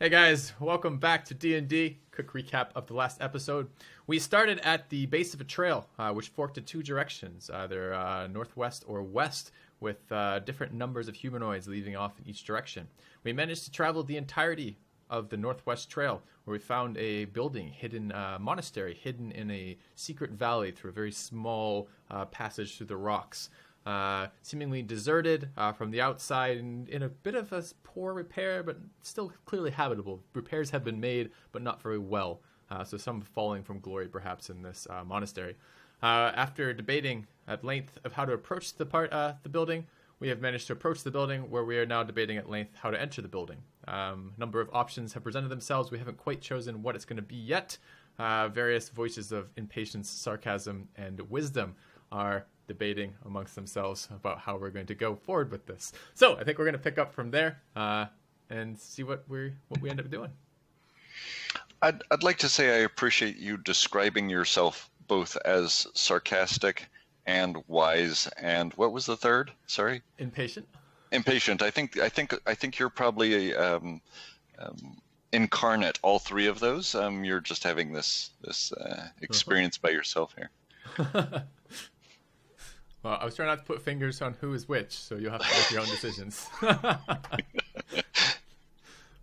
Hey guys, welcome back to D&D. Quick recap of the last episode. We started at the base of a trail, which forked in two directions, either northwest or west, with different numbers of humanoids leading off in each direction. We managed to travel the entirety of the northwest trail, where we found a building, hidden monastery, hidden in a secret valley through a very small passage through the rocks. Seemingly deserted from the outside and in a bit of a poor repair, but still clearly habitable. Repairs have been made, but not very well. So some falling from glory, perhaps, in this monastery. After debating at length of how to approach the building, we have managed to approach the building, where we are now debating at length how to enter the building. A number of options have presented themselves. We haven't quite chosen what it's going to be yet. Various voices of impatience, sarcasm, and wisdom are debating amongst themselves about how we're going to go forward with this. So I think we're going to pick up from there and see what we end up doing. I'd like to say I appreciate you describing yourself both as sarcastic and wise, and what was the third? Sorry. Impatient. I think you're probably incarnate all three of those. You're just having this experience by yourself here. Well, I was trying not to put fingers on who is which, so you'll have to make your own decisions. All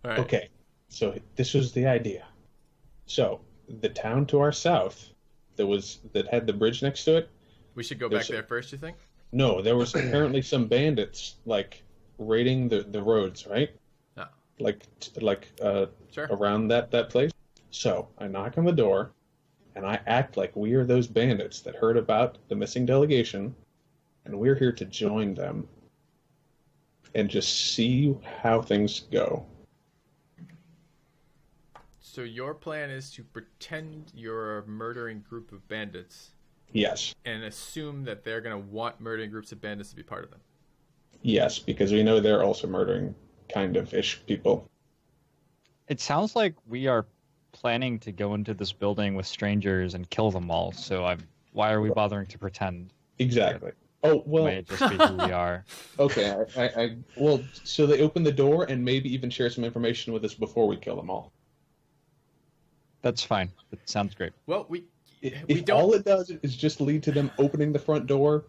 right. Okay, so this was the idea. So the town to our south that had the bridge next to it. We should go back there first, you think? No, there was apparently some bandits raiding the roads, right? No. Sure. Around that place. So I knock on the door, and I act like we are those bandits that heard about the missing delegation, and we're here to join them and just see how things go. So your plan is to pretend you're a murdering group of bandits. Yes. And assume that they're going to want murdering groups of bandits to be part of them. Yes, because we know they're also murdering kind-of-ish people. It sounds like we are planning to go into this building with strangers and kill them all, so why are we bothering to pretend? Exactly. Oh, well... May it just be who we are. Okay, well, so they open the door and maybe even share some information with us before we kill them all. That's fine. That sounds great. Well, if don't... all it does is just lead to them opening the front door...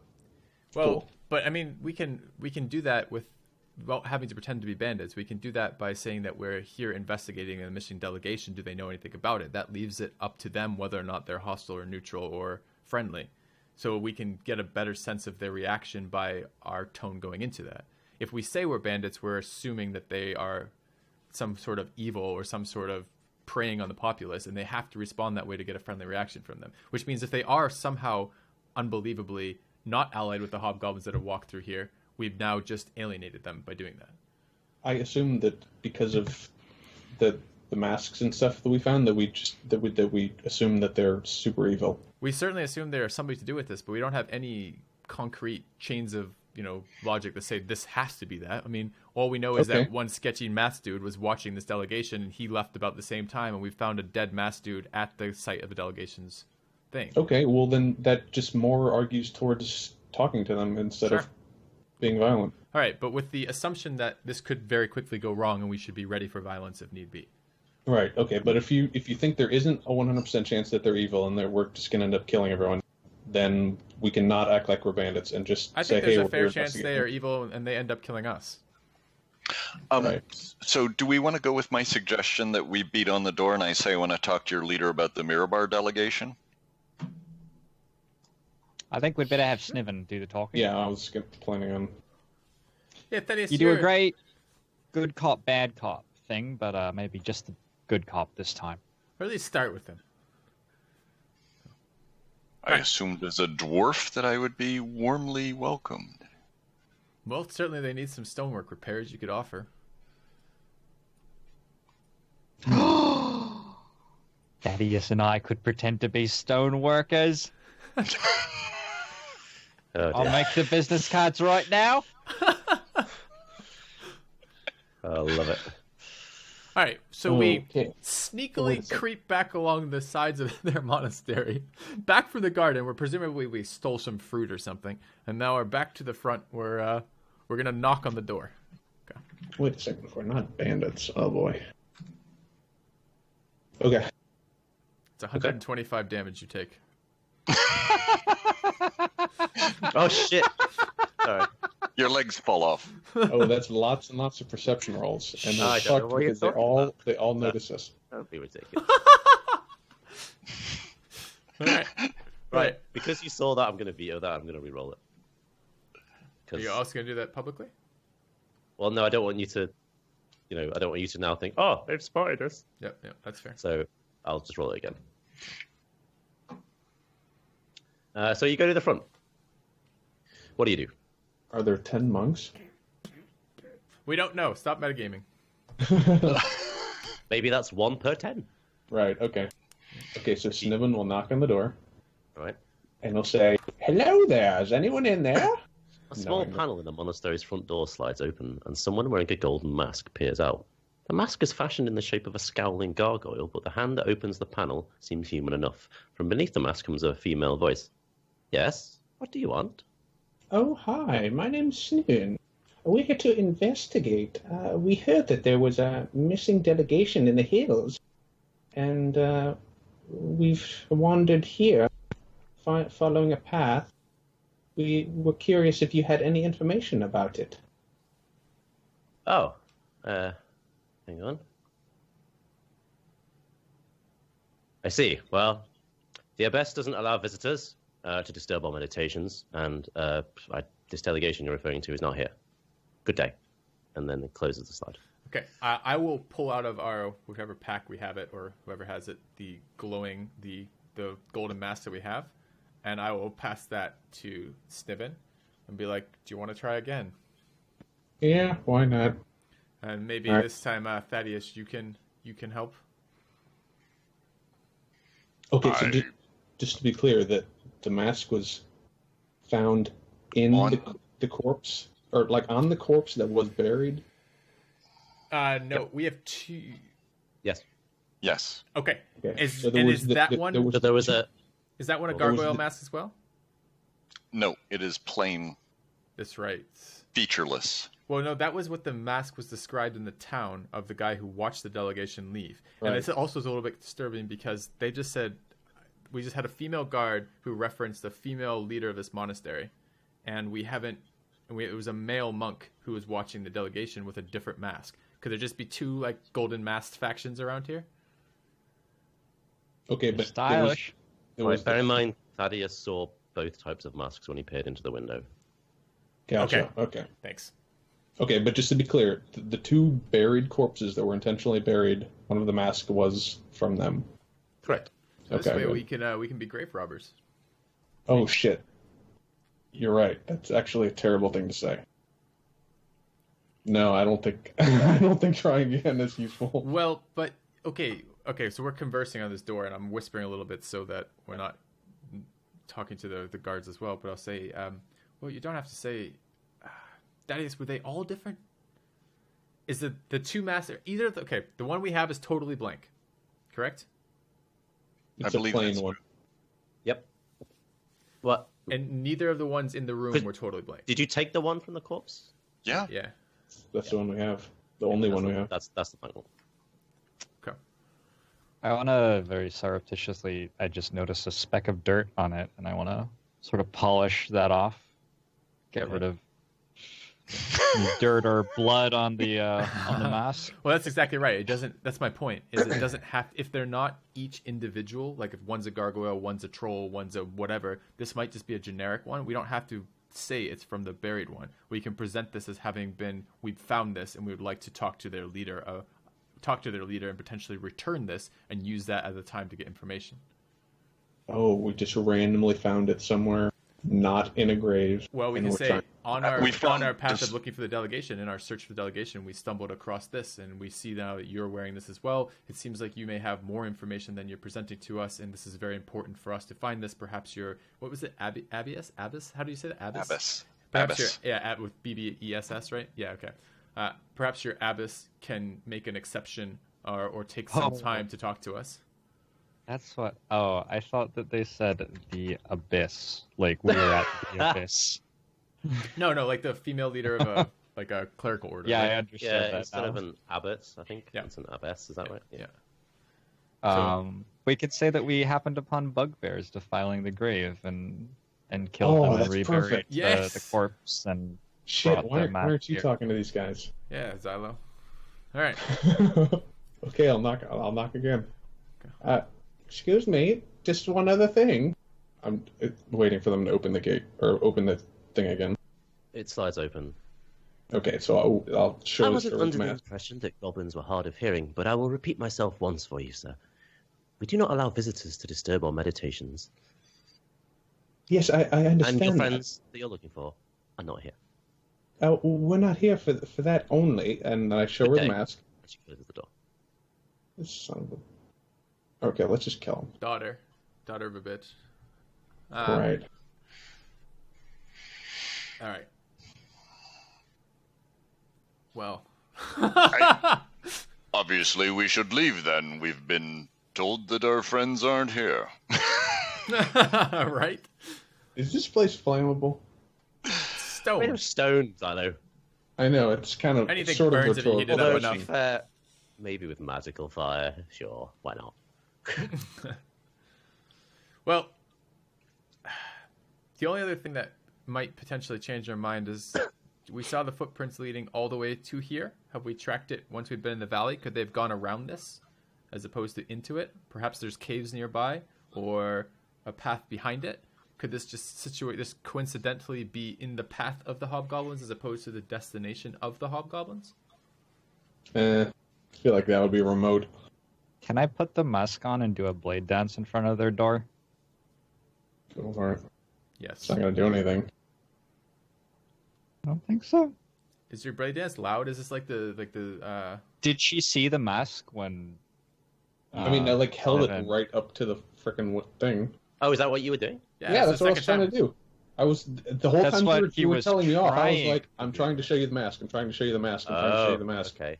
Well, cool. But, I mean, we can do that without having to pretend to be bandits. We can do that by saying that we're here investigating a missing delegation. Do they know anything about it? That leaves it up to them whether or not they're hostile or neutral or friendly. So we can get a better sense of their reaction by our tone going into that. If we say we're bandits, we're assuming that they are some sort of evil or some sort of preying on the populace, and they have to respond that way to get a friendly reaction from them. Which means if they are somehow unbelievably not allied with the hobgoblins that have walked through here, we've now just alienated them by doing that. I assume that because of the masks and stuff that we found, that we assume that they're super evil. We certainly assume there's somebody to do with this, but we don't have any concrete chains of logic that say this has to be that. I mean, all we know is that one sketchy masked dude was watching this delegation, and he left about the same time, and we found a dead masked dude at the site of the delegation's thing. Okay, well then that just more argues towards talking to them instead of being violent. All right, but with the assumption that this could very quickly go wrong and we should be ready for violence if need be. Right, okay, but if you think there isn't a 100% chance that they're evil and that we're just going to end up killing everyone, then we can not act like we're bandits and just I think there's a fair chance they are evil and they end up killing us. Right. So do we want to go with my suggestion that we beat on the door and I say I want to talk to your leader about the Mirabar delegation? I think we'd better have Sniven do the talking. Yeah, I was planning on... Yeah, Thaddeus, you do a great good cop, bad cop thing, but maybe just the good cop this time. Or at least start with him. I assumed as a dwarf that I would be warmly welcomed. Well, certainly they need some stonework repairs you could offer. Thaddeus and I could pretend to be stoneworkers. I'll make the business cards right now. I love it. All right, so we sneakily creep back along the sides of their monastery, back from the garden where presumably we stole some fruit or something, and now we're back to the front where we're going to knock on the door. Okay. Wait a second, we're not bandits. Oh boy. Okay. It's 125 damage you take. Oh shit! Sorry. Your legs fall off. Oh, that's lots and lots of perception rolls, and I they're don't know fucked what you're because they talking all notice us. Don't be ridiculous. All right. Right. Because you saw that, I'm going to veto that. I'm going to re-roll it. Are you also going to do that publicly? Well, no, I don't want you to. I don't want you to now think, oh, they've spotted us. Yep, that's fair. So I'll just roll it again. So you go to the front. What do you do? Are there 10 monks? We don't know. Stop metagaming. Maybe that's 1 per 10. Right, okay. Okay, so Sniven will knock on the door. Right. And he'll say, "Hello there, is anyone in there?" A small panel in the monastery's front door slides open, and someone wearing a golden mask peers out. The mask is fashioned in the shape of a scowling gargoyle, but the hand that opens the panel seems human enough. From beneath the mask comes a female voice. Yes? What do you want? Oh, hi, my name's Sniven. We're here to investigate. We heard that there was a missing delegation in the hills, and we've wandered here, following a path. We were curious if you had any information about it. Oh, hang on. I see. Well, the Abbess doesn't allow visitors to disturb our meditations, and this delegation you're referring to is not here. Good day. And then it closes the slide. Okay, I will pull out of our whichever pack we have it, or whoever has it, the glowing, the golden mask that we have, and I will pass that to Sniven and be like, "Do you want to try again?" Yeah, why not? And maybe this time, Thaddeus, you can help. Okay, so just to be clear, that the mask was found in the corpse, or like on the corpse that was buried. No, Yep. we have 2. Yes. Yes. Okay. Is So that there one? was Is that one a there was gargoyle the- mask as well? No, it is plain, That's right. featureless. Well, no, that was what the mask was described in the town of the guy who watched the delegation leave. Right. And this also is a little bit disturbing because they just said, we just had a female guard who referenced the female leader of this monastery. And it was a male monk who was watching the delegation with a different mask. Could there just be 2 like golden masked factions around here? Okay, but Stylish. Bear in mind, Thaddeus saw both types of masks when he peered into the window. Gotcha. Okay. Thanks. Okay, but just to be clear, the 2 buried corpses that were intentionally buried, one of the masks was from them. Correct. So this Okay, way good. we can be grave robbers. Oh shit! You're right. That's actually a terrible thing to say. No, I don't think trying again is useful. Well, but okay, so we're conversing on this door, and I'm whispering a little bit so that we're not talking to the guards as well. But I'll say, well, you don't have to say. Thaddeus, were they all different? Is the 2 masks either? The one we have is totally blank, correct? It's I believe a plain that's one. Yep. What? And neither of the ones in the room were totally blank. Did you take the one from the corpse? Yeah. Yeah. That's the one we have. The only one we have. That's the final. Okay. I want to very surreptitiously, I just noticed a speck of dirt on it, and I want to sort of polish that off. Get rid of dirt or blood on the mask. Well, that's exactly right. It doesn't. That's my point. Is it doesn't have, if they're not each individual, like if one's a gargoyle, one's a troll, one's a whatever. This might just be a generic one. We don't have to say it's from the buried one. We can present this as having been. We found this, and we would like to talk to their leader. And potentially return this and use that as a time to get information. Oh, we just randomly found it somewhere, not in a grave. Well, we and can we're say trying- on our path of looking for the delegation, in our search for the delegation, we stumbled across this, and we see now that you're wearing this as well. It seems like you may have more information than you're presenting to us, and this is very important for us to find this. Perhaps what was it, Abbess? How do you say that? Abbess. Perhaps Abbess. with BBESS, right? Yeah, okay. Perhaps your Abbess can make an exception or take some time to talk to us. That's what. Oh, I thought that they said the abyss. Like we were at the abyss. No, like the female leader of a clerical order. Yeah, right? I understand Yeah, that instead now. of an abbot, I think Yeah. it's an abbess. Is that right? Yeah. We could say that we happened upon bugbears defiling the grave and killed them and that's reburied perfect. the corpse and Shit, brought why them aren't you here. talking to these guys? Yeah, Xylo. All right. Okay, I'll knock again. Excuse me, just one other thing. I'm waiting for them to open the gate or open the thing again. It slides open. Okay, so I'll show I this wasn't girl under the mask. impression that goblins were hard of hearing, but I will repeat myself once for you, sir. We do not allow visitors to disturb our meditations. Yes, I understand. And your that. friends that you're looking for are not here. We're not here for that only, and I show her the mask. She closes the door. This son of a... Okay, let's just kill him. Daughter of a bitch. Right. All right. Well. Obviously, we should leave then. We've been told that our friends aren't here. Right? Is this place flammable? Stone. Made of stones, I know. I know, it's kind of Anything sort burns of if you heat it up rhetorical. enough. Maybe with magical fire, sure, why not? Well, the only other thing that might potentially change our mind is we saw the footprints leading all the way to here. Have we tracked it once we've been in the valley? Could they have gone around this as opposed to into it? Perhaps there's caves nearby or a path behind it. Could this just this coincidentally be in the path of the hobgoblins as opposed to the destination of the hobgoblins? I feel like that would be remote. Can I put the mask on and do a blade dance in front of their door? Go for it. Yes. It's not going to do anything. I don't think so. Is your blade dance loud? Is this like the Did she see the mask when... I mean, I held it Paladin- right up to the frickin' thing. Oh, is that what you were doing? Yeah, that's what I was trying to do. I was the whole That's time what you were was telling me off. I was trying like, to I'm do. trying to show you the mask. I'm trying to show you the mask. I'm trying to show you the mask. Okay.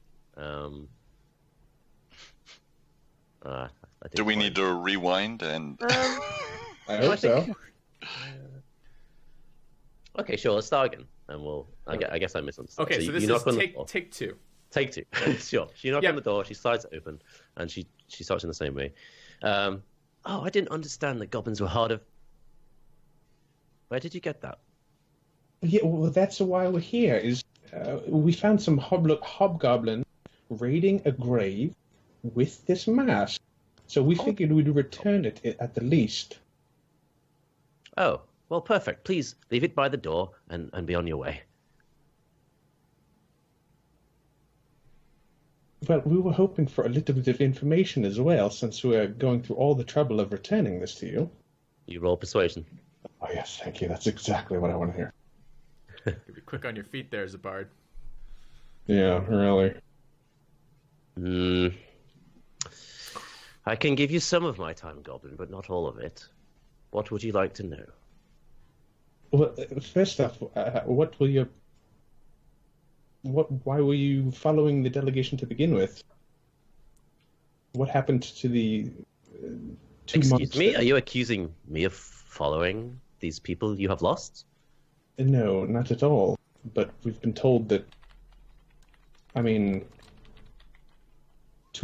I Do didn't we quite- need to rewind and... I hope so. Okay, sure. Let's start again, and I guess I misunderstood. Okay, so this you knock on is the door. take two. Take two. Sure. She knocks Yep. on the door. She slides it open, and she starts in the same way. I didn't understand that goblins were hard of. Where did you get that? Yeah, well, that's why we're here. Is we found some hobgoblin raiding a grave with this mask, so we figured we'd return it at the least. Oh, well, perfect. Please leave it by the door and be on your way. Well, we were hoping for a little bit of information as well, since we're going through all the trouble of returning this to you. You roll persuasion. Oh yes, thank you. That's exactly what I want to hear. Be quick on your feet there, Zabard. Yeah, really. I can give you some of my time, Goblin, but not all of it. What would you like to know? Well, first off, why were you following the delegation to begin with? What happened to the 2 months? Excuse me? Are you accusing me of following these people you have lost? No, not at all. But we've been told that, 2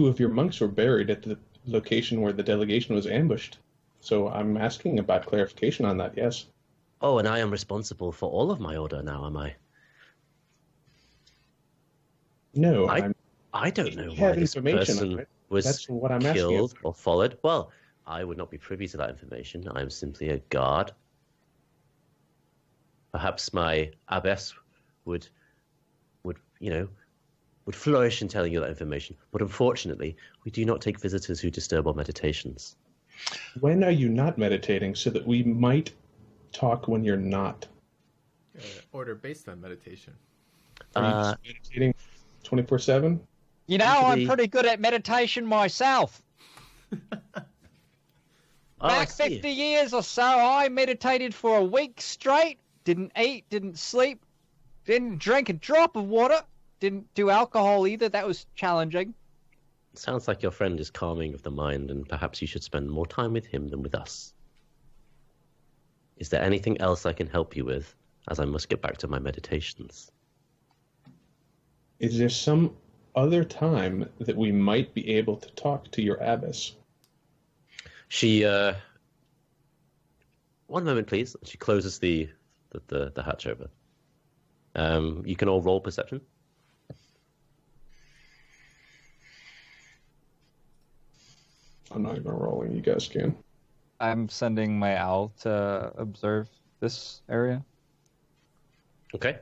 of your monks were buried at the location where the delegation was ambushed. So I'm asking about clarification on that, yes. Oh, and I am responsible for all of my order now, am I? No, I don't know You why have this information on person it. was That's what I'm asking you. killed or followed. Well, I would not be privy to that information. I am simply a guard. Perhaps my abbess would flourish in telling you that information. But unfortunately, we do not take visitors who disturb our meditations. When are you not meditating so that we might talk when you're not? Order based on meditation. Are you just meditating 24/7? You know, I'm pretty good at meditation myself. Back 50 years or so, I meditated for a week straight. Didn't eat, didn't sleep, didn't drink a drop of water, didn't do alcohol either. That was challenging. Sounds like your friend is calming of the mind, and perhaps you should spend more time with him than with us. Is there anything else I can help you with, as I must get back to my meditations? Is there some other time that we might be able to talk to your abbess? She, one moment, please. She closes the hatch over. You can all roll perception. I'm not even rolling. You guys can. I'm sending my owl to observe this area. Okay.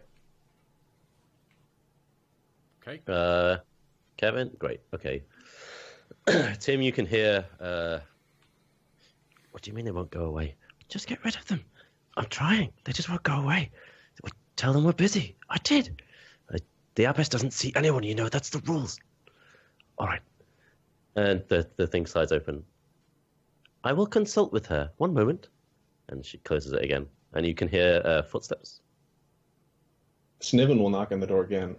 Okay. Kevin, great. Okay. Tim, you can hear. What do you mean they won't go away? Just get rid of them. I'm trying. They just won't go away. Tell them we're busy. I did. The abbess doesn't see anyone. You know that's the rules. All right. And the thing slides open. I will consult with her. One moment. And she closes it again. And you can hear footsteps. Sniven will knock on the door again.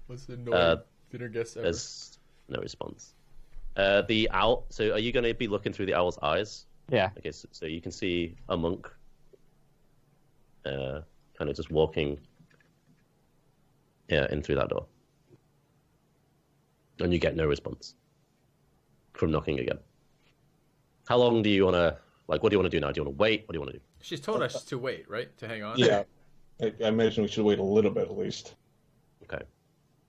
What's the noise? Dinner guest ever? There's no response. The owl. So are you going to be looking through the owl's eyes? Yeah. Okay, so you can see a monk kind of just walking in through that door. And you get no response from knocking again. How long do you want to, what do you want to do now? Do you want to wait? What do you want to do? She's told us to wait, right? To hang on? Yeah. I imagine we should wait a little bit at least. Okay.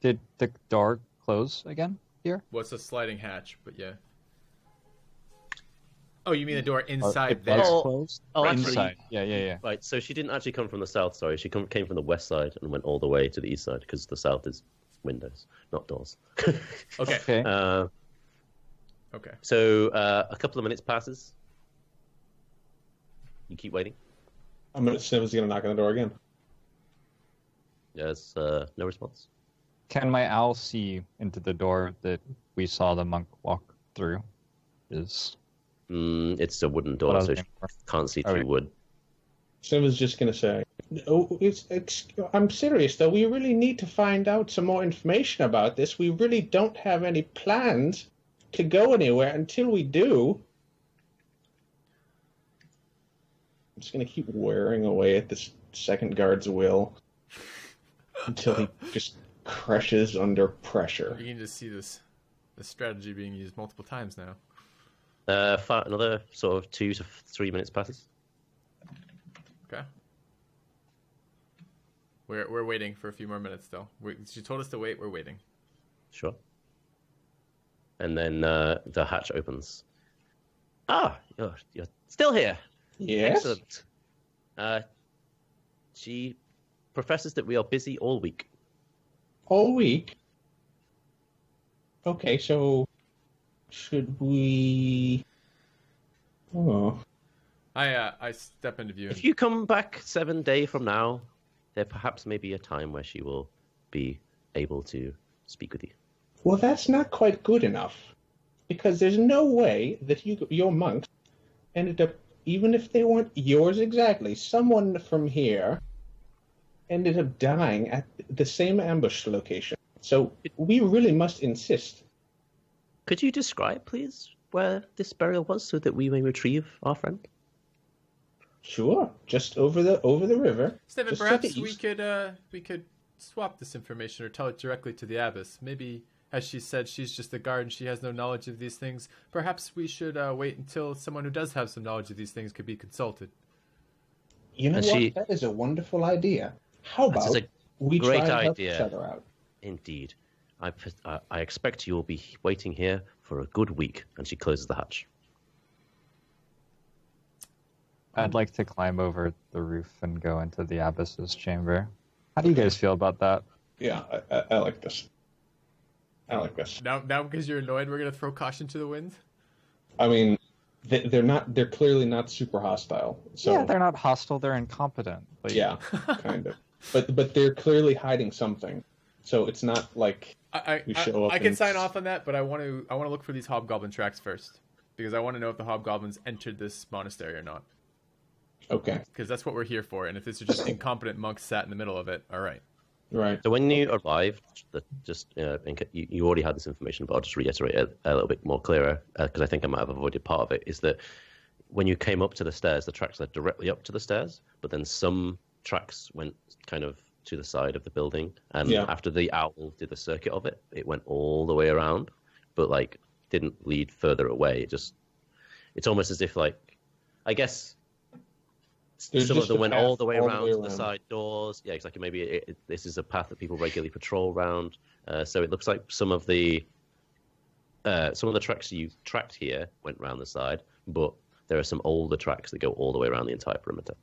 Did the door close again here? Well, it's a sliding hatch, but yeah. Oh, you mean the door inside it there? was closed? Oh, actually, inside. Yeah. Right, so she didn't actually come from the south, sorry. She came from the west side and went all the way to the east side, because the south is windows, not doors. Okay. Okay. So a couple of minutes passes. You keep waiting. Sniven's going to knock on the door again. There's no response. Can my owl see into the door that we saw the monk walk through? It's a wooden door, so she can't see through wood. Sniven's just going to say, I'm serious, though. We really need to find out some more information about this. We really don't have any plans to go anywhere until we do. I'm just going to keep wearing away at this second guard's will until he just crushes under pressure. You can just see this strategy being used multiple times now. Another sort of 2 to 3 minutes passes. Okay. We're waiting for a few more minutes still. She told us to wait. We're waiting. Sure. And then the hatch opens. You're still here. Yes. Excellent. She professes that we are busy all week. All week? Okay, so should we... Oh. I step into view. If you come back 7 days from now, there perhaps may be a time where she will be able to speak with you. Well, that's not quite good enough. Because there's no way that your monks ended up, even if they weren't yours exactly, someone from here ended up dying at the same ambush location. So we really must insist. Could you describe, please, where this burial was so that we may retrieve our friend? Sure, just over the river. Sniven, perhaps we could swap this information or tell it directly to the abbess. Maybe, as she said, she's just a guard and she has no knowledge of these things. Perhaps we should wait until someone who does have some knowledge of these things could be consulted. You know what? That is a wonderful idea. How about we try to help each other out? Indeed. I expect you will be waiting here for a good week. And she closes the hatch. I'd like to climb over the roof and go into the abbess's chamber. How do you guys feel about that? Yeah, I like this. I like this. Now because you're annoyed, we're gonna throw caution to the wind? I mean, they're clearly not super hostile. So. Yeah, they're not hostile, they're incompetent. Yeah, kind of. But they're clearly hiding something. So it's not like we show up. I can sign off on that, but I want to look for these hobgoblin tracks first. Because I want to know if the hobgoblins entered this monastery or not. Okay. Because that's what we're here for, and if these are just incompetent monks sat in the middle of it, all right. Right. So when you arrived, you already had this information, but I'll just reiterate it a little bit more clearer, because I think I might have avoided part of it, is that when you came up to the stairs, the tracks led directly up to the stairs, but then some tracks went kind of to the side of the building, and after the owl did the circuit of it, it went all the way around, but didn't lead further away. It's almost as if, like, I guess some of them went all the way around to the side doors. Yeah, exactly. Maybe this is a path that people regularly patrol around. So it looks like some of the tracks you tracked here went around the side, but there are some older tracks that go all the way around the entire perimeter.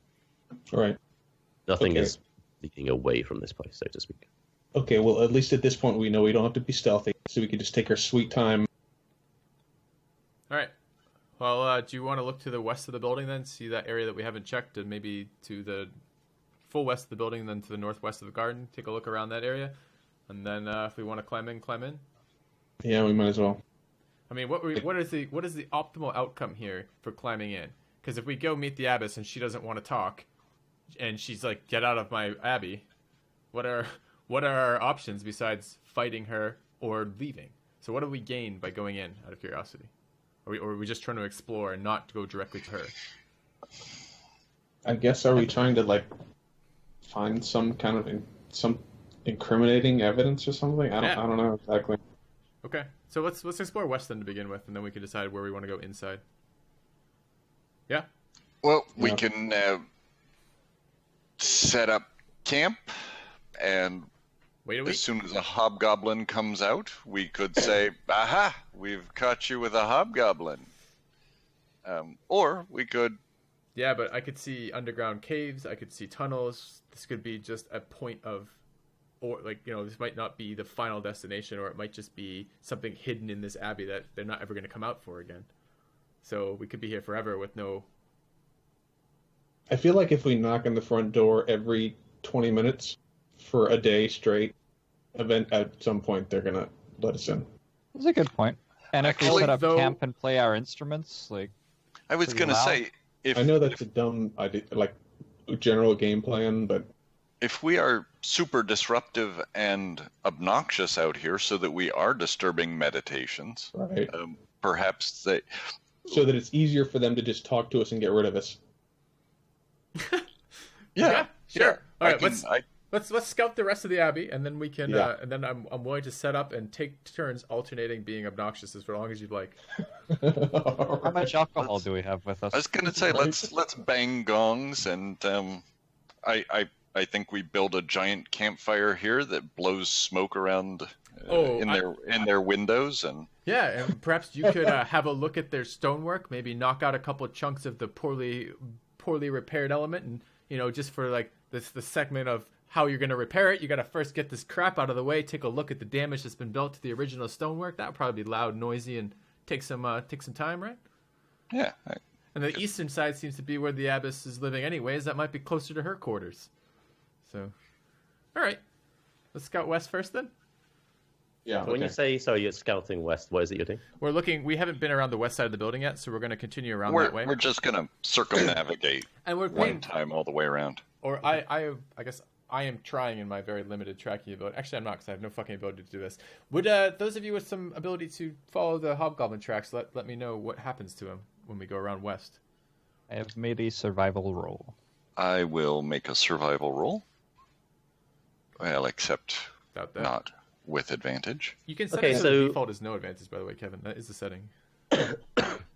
All right. Nothing is leading away from this place, so to speak. Okay, well, at least at this point we know we don't have to be stealthy, so we can just take our sweet time. All right. Well, do you want to look to the west of the building then, see that area that we haven't checked, and maybe to the full west of the building, and then to the northwest of the garden, take a look around that area, and then if we want to climb in, climb in? Yeah, we might as well. I mean, what is the optimal outcome here for climbing in? Because if we go meet the abbess and she doesn't want to talk, and she's like, "Get out of my abbey," what are our options besides fighting her or leaving? So what do we gain by going in, out of curiosity? Or are we just trying to explore and not go directly to her? I guess, are we trying to, like, find some kind of some incriminating evidence or something? I don't know exactly. Okay, so let's explore west then to begin with, and then we can decide where we want to go inside. Yeah. Well, we can set up camp, and as soon as a hobgoblin comes out, we could say, "Aha! We've caught you with a hobgoblin." Or we could. Yeah, but I could see underground caves. I could see tunnels. This could be just a point of, or like, you know, this might not be the final destination, or it might just be something hidden in this abbey that they're not ever going to come out for again. So we could be here forever with no. I feel like if we knock on the front door every 20 minutes for a day straight, at some point they're gonna let us in. That's a good point. And if we set up camp and play our instruments, like, I was gonna say, I know that's a dumb idea, like general game plan, but if we are super disruptive and obnoxious out here, so that we are disturbing meditations, right? Perhaps so that it's easier for them to just talk to us and get rid of us. Yeah, sure. All right, let's scout the rest of the abbey, and then we can. And then I'm willing to set up and take turns alternating being obnoxious as long as you'd like. How much alcohol do we have with us? I was gonna say let's bang gongs, and I think we build a giant campfire here that blows smoke around in their windows, and and perhaps you could have a look at their stonework, maybe knock out a couple of chunks of the poorly repaired element, and just for like the segment of how you're going to repair it, you got to first get this crap out of the way, take a look at the damage that's been built to the original stonework. That would probably be loud, noisy, and take some time, right? Yeah. And the eastern side seems to be where the abbess is living anyways. That might be closer to her quarters. So, all right. Let's scout west first then. Yeah. So when you say, you're scouting west, what is it you're doing? We're looking. We haven't been around the west side of the building yet, so we're going to continue around that way. We're just going to circumnavigate and we're one time all the way around. Or I guess I am trying in my very limited tracking ability. Actually, I'm not, because I have no fucking ability to do this. Would those of you with some ability to follow the hobgoblin tracks let me know what happens to him when we go around west? I have made a survival roll. I will make a survival roll. Well, except not with advantage. You can set it so the default is no advantage, by the way, Kevin. That is the setting.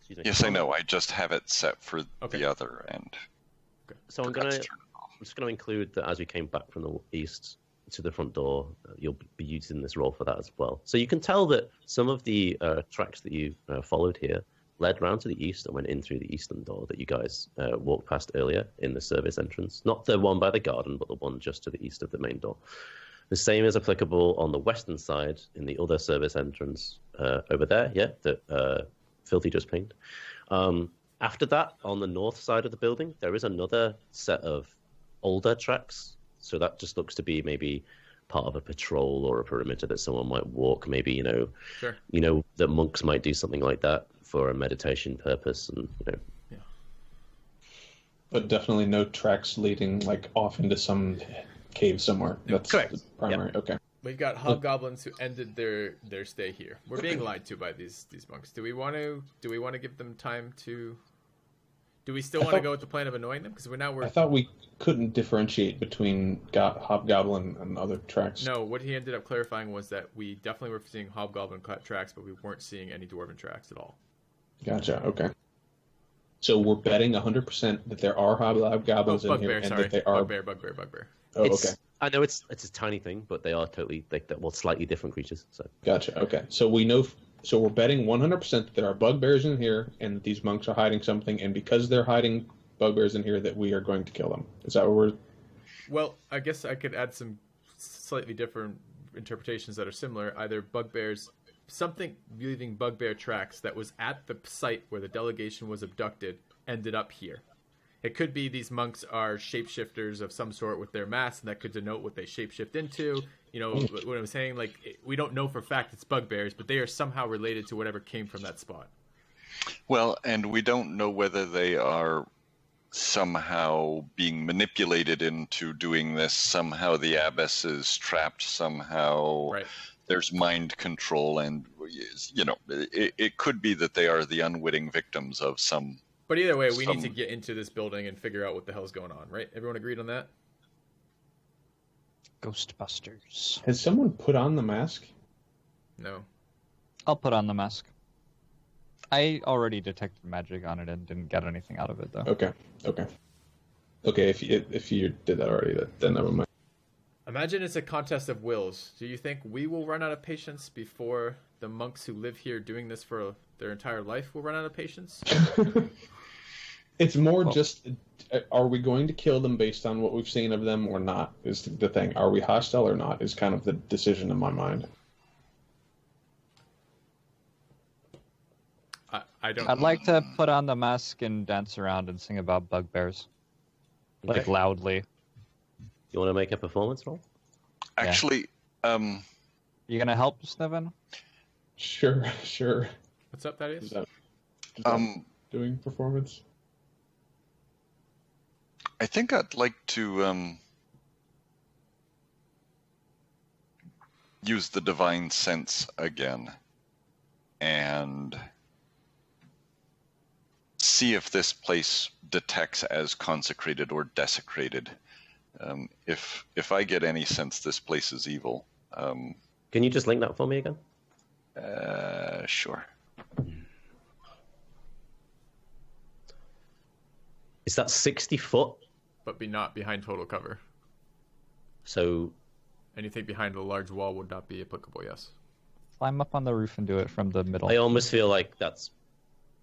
Yes, I know. I just have it set for the other end. Okay. So I'm just going to include that as we came back from the east to the front door, you'll be using this roll for that as well. So you can tell that some of the tracks that you followed here led round to the east and went in through the eastern door that you guys walked past earlier in the service entrance. Not the one by the garden, but the one just to the east of the main door. The same is applicable on the western side in the other service entrance over there, that Filthy just pinged. After that, on the north side of the building, there is another set of older tracks. So that just looks to be maybe part of a patrol or a perimeter that someone might walk. Maybe, Sure. That monks might do something like that for a meditation purpose. And, Yeah. But definitely no tracks leading like off into some cave somewhere. That's correct. The primary. Yep. Okay. We've got hobgoblins who ended their stay here. We're being lied to by these monks. Do we want to give them time to? Do we still want to go with the plan of annoying them? Because we're. I thought we couldn't differentiate between Hobgoblin and other tracks. No, what he ended up clarifying was that we definitely were seeing Hobgoblin tracks, but we weren't seeing any Dwarven tracks at all. Gotcha. Okay. So we're betting 100% that there are Hobgoblins in here, and that they are Bugbear. Oh, okay. I know it's a tiny thing, but they are totally slightly different creatures. So. Gotcha. Okay. So we know. So we're betting 100% that there are bugbears in here, and that these monks are hiding something, and because they're hiding bugbears in here, that we are going to kill them. Is that what we're? Well, I guess I could add some slightly different interpretations that are similar. Either bugbears, something leaving bugbear tracks that was at the site where the delegation was abducted, ended up here. It could be these monks are shapeshifters of some sort with their masks, and that could denote what they shapeshift into. You know what I'm saying? Like, we don't know for a fact it's bugbears, but they are somehow related to whatever came from that spot. Well, and we don't know whether they are somehow being manipulated into doing this. Somehow the abbess is trapped. Somehow there's mind control, and it could be that they are the unwitting victims of some. But either way, we need to get into this building and figure out what the hell's going on, right? Everyone agreed on that? Ghostbusters. Has someone put on the mask? No. I'll put on the mask. I already detected magic on it and didn't get anything out of it, though. Okay. If you did that already, then never mind. Imagine it's a contest of wills. Do you think we will run out of patience before the monks who live here doing this for their entire life will run out of patience? It's more just, are we going to kill them based on what we've seen of them or not, is the thing. Are we hostile or not is kind of the decision in my mind. I'd like to put on the mask and dance around and sing about bugbears. Okay. Like, loudly. You want to make a performance roll? Actually, You gonna help, Sniven? Sure. What's up, Thaddeus? Is that doing performance? I think I'd like to use the divine sense again and see if this place detects as consecrated or desecrated. If I get any sense this place is evil. Can you just link that for me again? Sure. Is that 60 foot? But be not behind total cover. So anything behind a large wall would not be applicable, yes. Climb up on the roof and do it from the middle. I almost feel like that's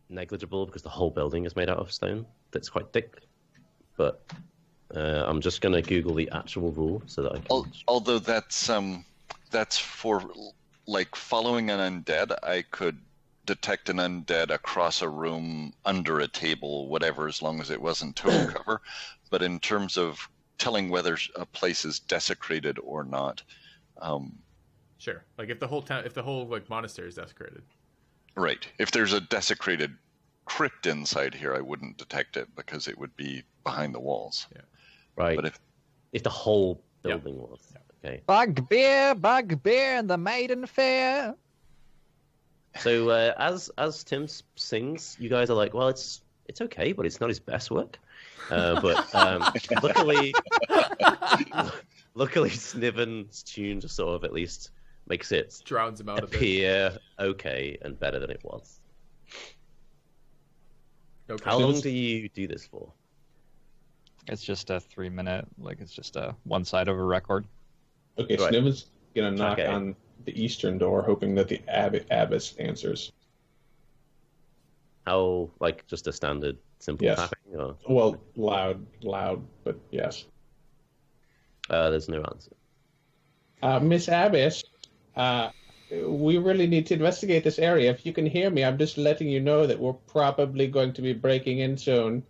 negligible because the whole building is made out of stone that's quite thick. But I'm just going to Google the actual rule so that I can... Although that's for, like, following an undead, I could detect an undead across a room, under a table, whatever, as long as it wasn't total cover. But in terms of telling whether a place is desecrated or not... Sure. Like, if the whole monastery is desecrated. Right. If there's a desecrated crypt inside here, I wouldn't detect it because it would be behind the walls. Yeah. Right. But if the whole building was. Yeah. Okay. Bugbear, and the maiden fair. So as Tim sings, you guys are like, well, it's okay, but it's not his best work. But luckily Sniven's tune just sort of at least makes it drowns him out appear okay and better than it was. Okay. How long do you do this for? It's just a 3-minute, it's just a one side of a record. Okay, right. Sniven's gonna knock on the eastern door, hoping that the abbess answers. How, just a standard simple tapping? Or... Well, loud, but yes. There's no answer. Miss Abbess, we really need to investigate this area. If you can hear me, I'm just letting you know that we're probably going to be breaking in soon.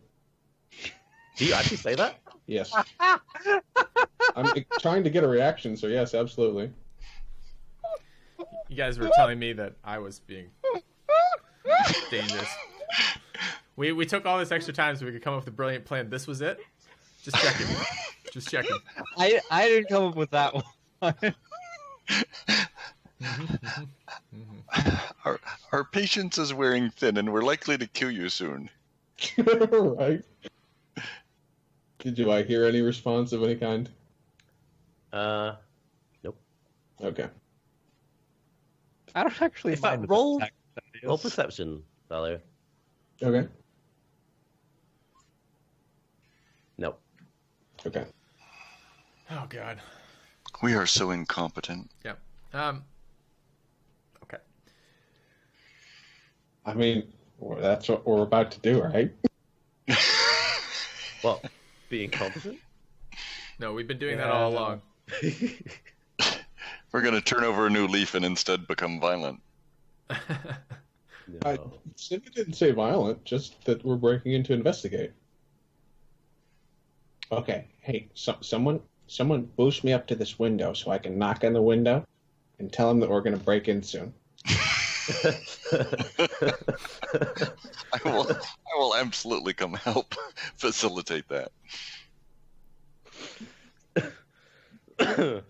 Do you actually say that? Yes. I'm trying to get a reaction, so yes, absolutely. You guys were telling me that I was being dangerous. We took all this extra time so we could come up with a brilliant plan. This was it? Just checking. I didn't come up with that one. Our patience is wearing thin, and we're likely to kill you soon. Right. Did I hear any response of any kind? Nope. Okay. I don't actually mind roll perception, Valor. Okay. Nope. Okay. Oh God. We are so incompetent. Yeah. Okay. I mean, that's what we're about to do, right? What? Being competent? No, we've been doing that all along. We're going to turn over a new leaf and instead become violent. No. Sniven didn't say violent, just that we're breaking in to investigate. Okay, hey, someone boost me up to this window so I can knock on the window and tell them that we're going to break in soon. I will absolutely come help facilitate that.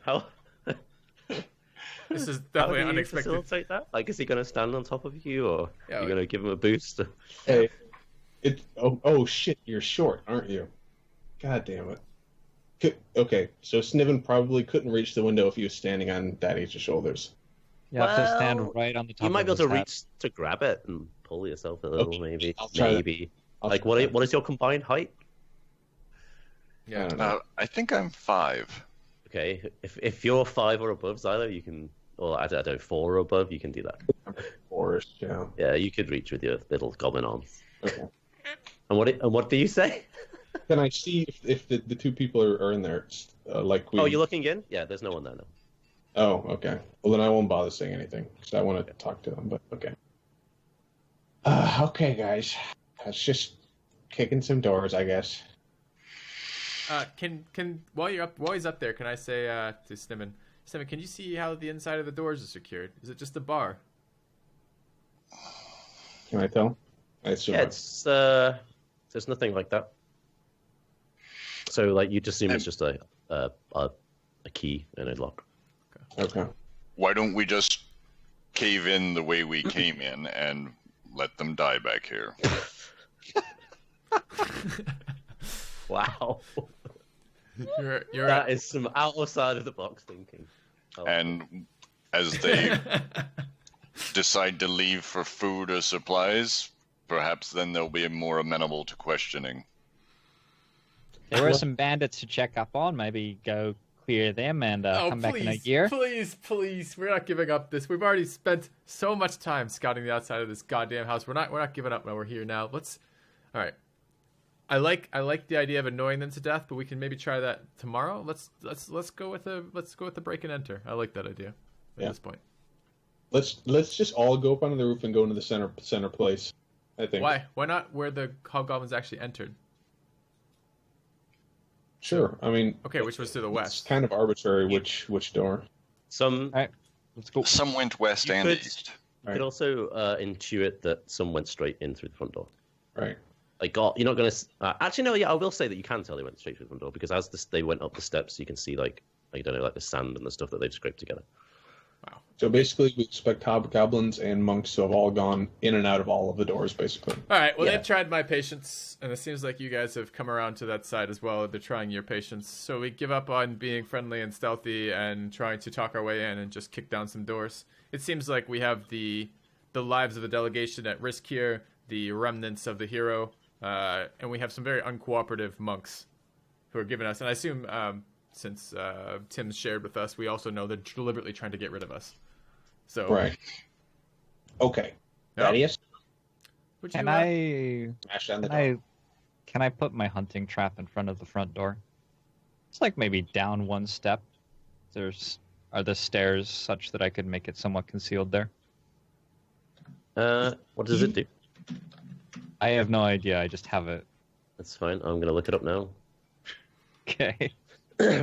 How? This is definitely How do you unexpected. facilitate that? Like, is he going to stand on top of you, or Yeah, are you going to give him a boost? Hey, oh shit, you're short, aren't you? God damn it. Okay, so Sniven probably couldn't reach the window if he was standing on Thaddeus' shoulders. You have to stand right on the top. You might be able to of his head. reach to grab it and pull yourself a little, Okay, maybe. I'll try Maybe. I'll Like, try what is your combined height? Yeah. I don't know. I think I'm 5. Okay, if you're 5 or above, Xylo, you can, or I don't know, 4 or above, you can do that. Forest, yeah. Yeah, you could reach with your little goblin arms. Okay. And what do you say? Can I see if the two people are in there? Like we... Oh, you're looking in? Yeah, there's no one there now. Oh, okay. Well, then I won't bother saying anything because I want to talk to them. But okay. Okay, guys. It's just kicking some doors, I guess. Can while he's up there, can I say to Sniven, can you see how the inside of the doors is secured? Is it just a bar? Can I tell? I assume. Yeah, it's there's nothing like that. So, like, you just assume it's just a key and a lock. Okay. Why don't we just cave in the way we came in and let them die back here? Wow. You're That is some outside of the box thinking. Oh. And as they decide to leave for food or supplies, perhaps then they'll be more amenable to questioning. There were some bandits to check up on. Maybe go clear them and come back in a year. Please, we're not giving up this. We've already spent so much time scouting the outside of this goddamn house. We're not giving up when we're here now. All right. I like the idea of annoying them to death, but we can maybe try that tomorrow. Let's go with the break and enter. I like that idea at this point. Let's just all go up onto the roof and go into the center place. I think. Why not where the hobgoblins actually entered? Sure. I mean. Okay, which was to the west. It's kind of arbitrary which door. Some. All right, let's go. Some went west and east. You could also intuit that some went straight in through the front door. Right. Like, God, you're not going to... actually, no, yeah, I will say that you can tell they went straight through the front door, because as they went up the steps, you can see, like, I don't know, like the sand and the stuff that they've scraped together. Wow. So basically, we expect hobgoblins and monks to have all gone in and out of all of the doors, basically. All right, well, they've tried my patience, and it seems like you guys have come around to that side as well. They're trying your patience. So we give up on being friendly and stealthy and trying to talk our way in and just kick down some doors. It seems like we have the lives of the delegation at risk here, the remnants of the hero, and we have some very uncooperative monks who are giving us, and I assume since Tim's shared with us, we also know they're deliberately trying to get rid of us. So right. Okay. Thaddeus? Can I put my hunting trap in front of the front door? It's like maybe down one step. Are the stairs such that I could make it somewhat concealed there? What does it do? I have no idea. I just have it. That's fine. I'm going to look it up now. Okay.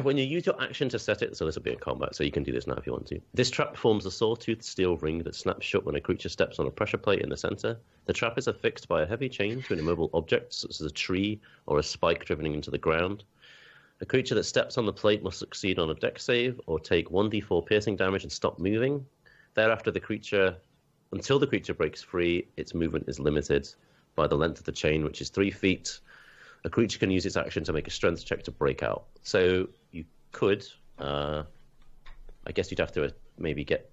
When you use your action to set it, so this will be a combat, so you can do this now if you want to. This trap forms a sawtooth steel ring that snaps shut when a creature steps on a pressure plate in the center. The trap is affixed by a heavy chain to an immobile object, such as a tree or a spike driven into the ground. A creature that steps on the plate must succeed on a dex save or take 1d4 piercing damage and stop moving. Thereafter, until the creature breaks free, its movement is limited. by the length of the chain, which is 3 feet. A creature can use its action to make a strength check to break out. So you could, I guess you'd have to maybe get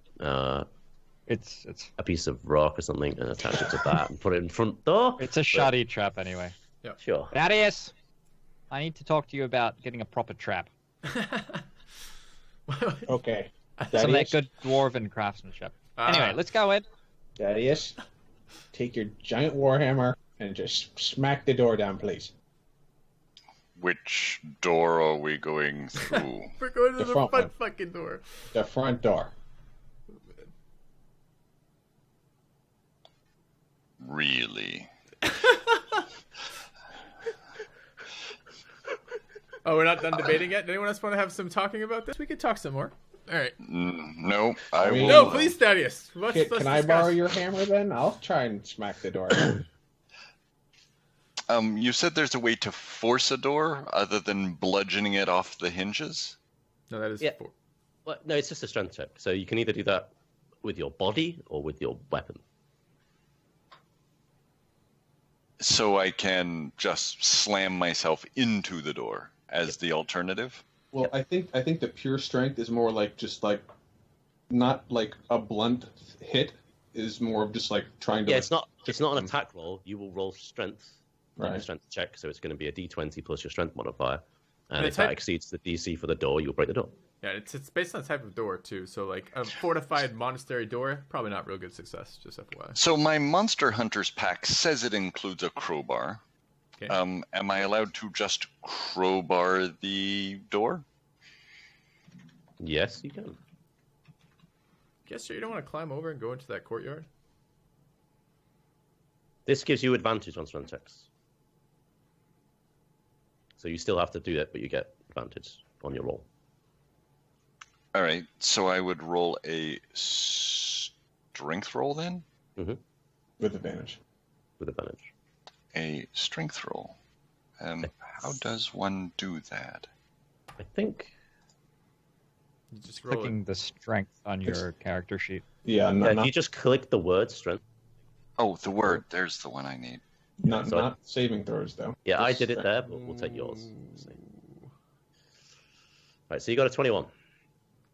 it's a piece of rock or something and attach it to that and put it in front door. It's a shoddy trap anyway. Yep. Sure. Thaddeus, I need to talk to you about getting a proper trap. Okay. Some of that good dwarven craftsmanship. Anyway, let's go in. Thaddeus, take your giant warhammer and just smack the door down, please. Which door are we going through? We're going to the front front fucking door. The front door. Really? Oh, we're not done debating yet? Anyone else want to have some talking about this? We could talk some more. All right. No, I will. No, please, Thaddeus. Can I borrow your hammer then? I'll try and smack the door. You said there's a way to force a door other than bludgeoning it off the hinges? No, that is... Yeah. Well, no, it's just a strength check. So you can either do that with your body or with your weapon. So I can just slam myself into the door as the alternative? Well, I think the pure strength is more like just like not like a blunt hit, is more of just like trying to. Yeah, it's not an attack roll. You will roll strength, right? Strength check, so it's going to be a D20 plus your strength modifier, and if that exceeds the DC for the door, you'll break the door. Yeah, it's based on the type of door too. So like a fortified monastery door, probably not real good success. Just FYI. So my Monster Hunters pack says it includes a crowbar. Okay. Am I allowed to just crowbar the door? Yes, you can. Guess you don't want to climb over and go into that courtyard. This gives you advantage on strength checks. So you still have to do that, but you get advantage on your roll. All right, so I would roll a strength roll then? Mm-hmm. With advantage. With advantage. A strength roll. How does one do that? I think... You just roll Clicking the strength on your character sheet. Yeah, if you just click the word strength. Oh, the word. There's the one I need. Not saving throws, though. Yeah, I did it there, but we'll take yours. Right, so you got a 21.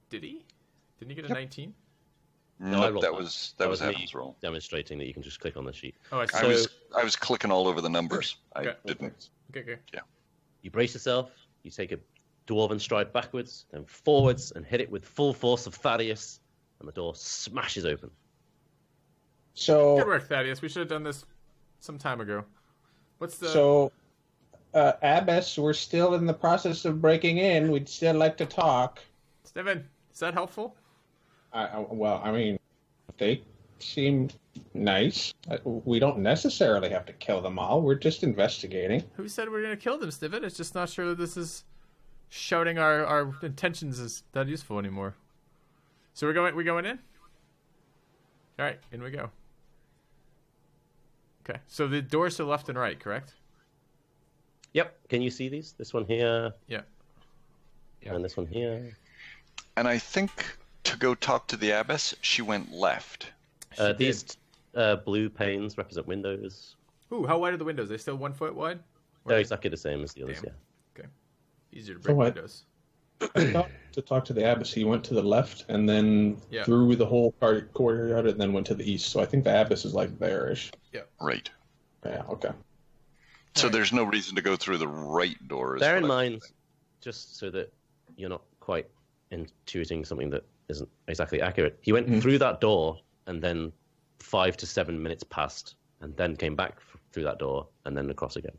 Did he? Didn't he get a 19? No, I rolled that was Adam's roll. Demonstrating that you can just click on the sheet. Oh, I see. I was clicking all over the numbers. Okay. I didn't. Okay. Yeah. You brace yourself. You take a dwarven stride backwards, then forwards, and hit it with full force of Thaddeus, and the door smashes open. So good work, Thaddeus. We should have done this some time ago. What's the... So, Abbess, we're still in the process of breaking in. We'd still like to talk. Sniven, is that helpful? Well, I mean, they seem nice. We don't necessarily have to kill them all. We're just investigating. Who said we're going to kill them, Sniven? It's just not sure that this is shouting our intentions is that useful anymore. So we're going in? All right, in we go. Okay, so the doors to the left and right, correct? Yep. Can you see these? This one here. Yeah. And this one here. And I think to go talk to the abbess, she went left. These blue panes represent windows. Ooh, how wide are the windows? Are they still 1 foot wide? They're exactly the same as the others, Damn. yeah. Okay. Easier to break windows. I thought to talk to the abbess, he went to the left and then through the whole courtyard and then went to the east. So I think the abbess is like there-ish. Yeah. Right. Yeah, okay. So there's no reason to go through the right door. Bear in mind, just so that you're not quite intuiting something that isn't exactly accurate, he went through that door and then 5 to 7 minutes passed and then came back through that door and then across again.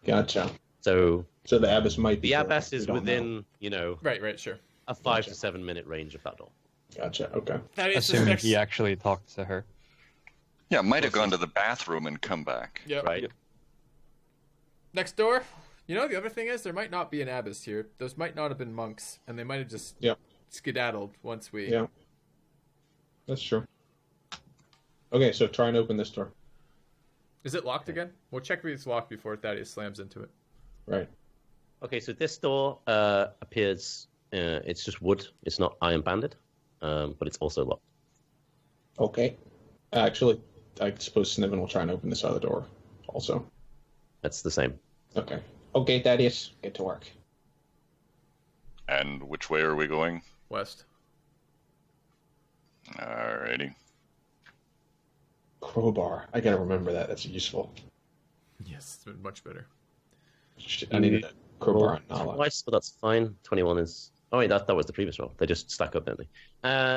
Gotcha. So the abbess might be... The abbess is within, Right, sure. a 5 to 7 minute range of that door. Gotcha, okay. Assuming he actually talked to her. Yeah, might have gone to the bathroom and come back. Yep. Right. Yep. Next door. The other thing is there might not be an abbess here. Those might not have been monks, and they might have just skedaddled once we... Yeah. That's true. Okay, so try and open this door. Is it locked again? We'll check if it's locked before Thaddeus slams into it. Right. Okay, so this door appears... it's just wood. It's not iron banded, but it's also locked. Okay. Actually, I suppose Sniven will try and open this other door. also? That's the same. Okay. Okay, Thaddeus, get to work. And which way are we going? West. Alrighty. Crowbar. I gotta remember that. That's useful. Yes, it's been much better. I needed a crowbar on knowledge. Twice, but that's fine. 21 is... Oh, wait, that was the previous roll. They just stack up, don't they?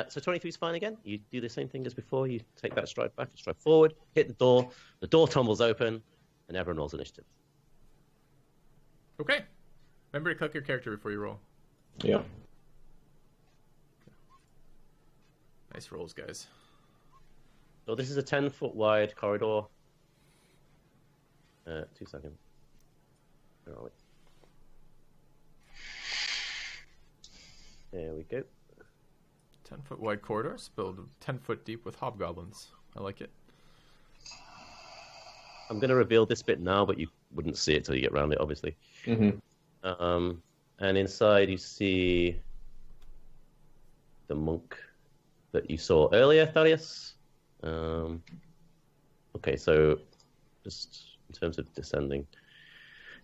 So 23 is fine again. You do the same thing as before. You take that stride back, stride forward, hit the door. The door tumbles open, and everyone rolls initiative. Okay. Remember to click your character before you roll. Yeah. Nice rolls, guys. So this is a 10-foot wide corridor. 2 seconds. Where are we? There we go. 10-foot wide corridor, spilled 10 foot deep with hobgoblins. I like it. I'm going to reveal this bit now, but you wouldn't see it till you get around it, obviously. Mm-hmm. And inside you see the monk that you saw earlier, Thaddeus. Okay, so just in terms of descending.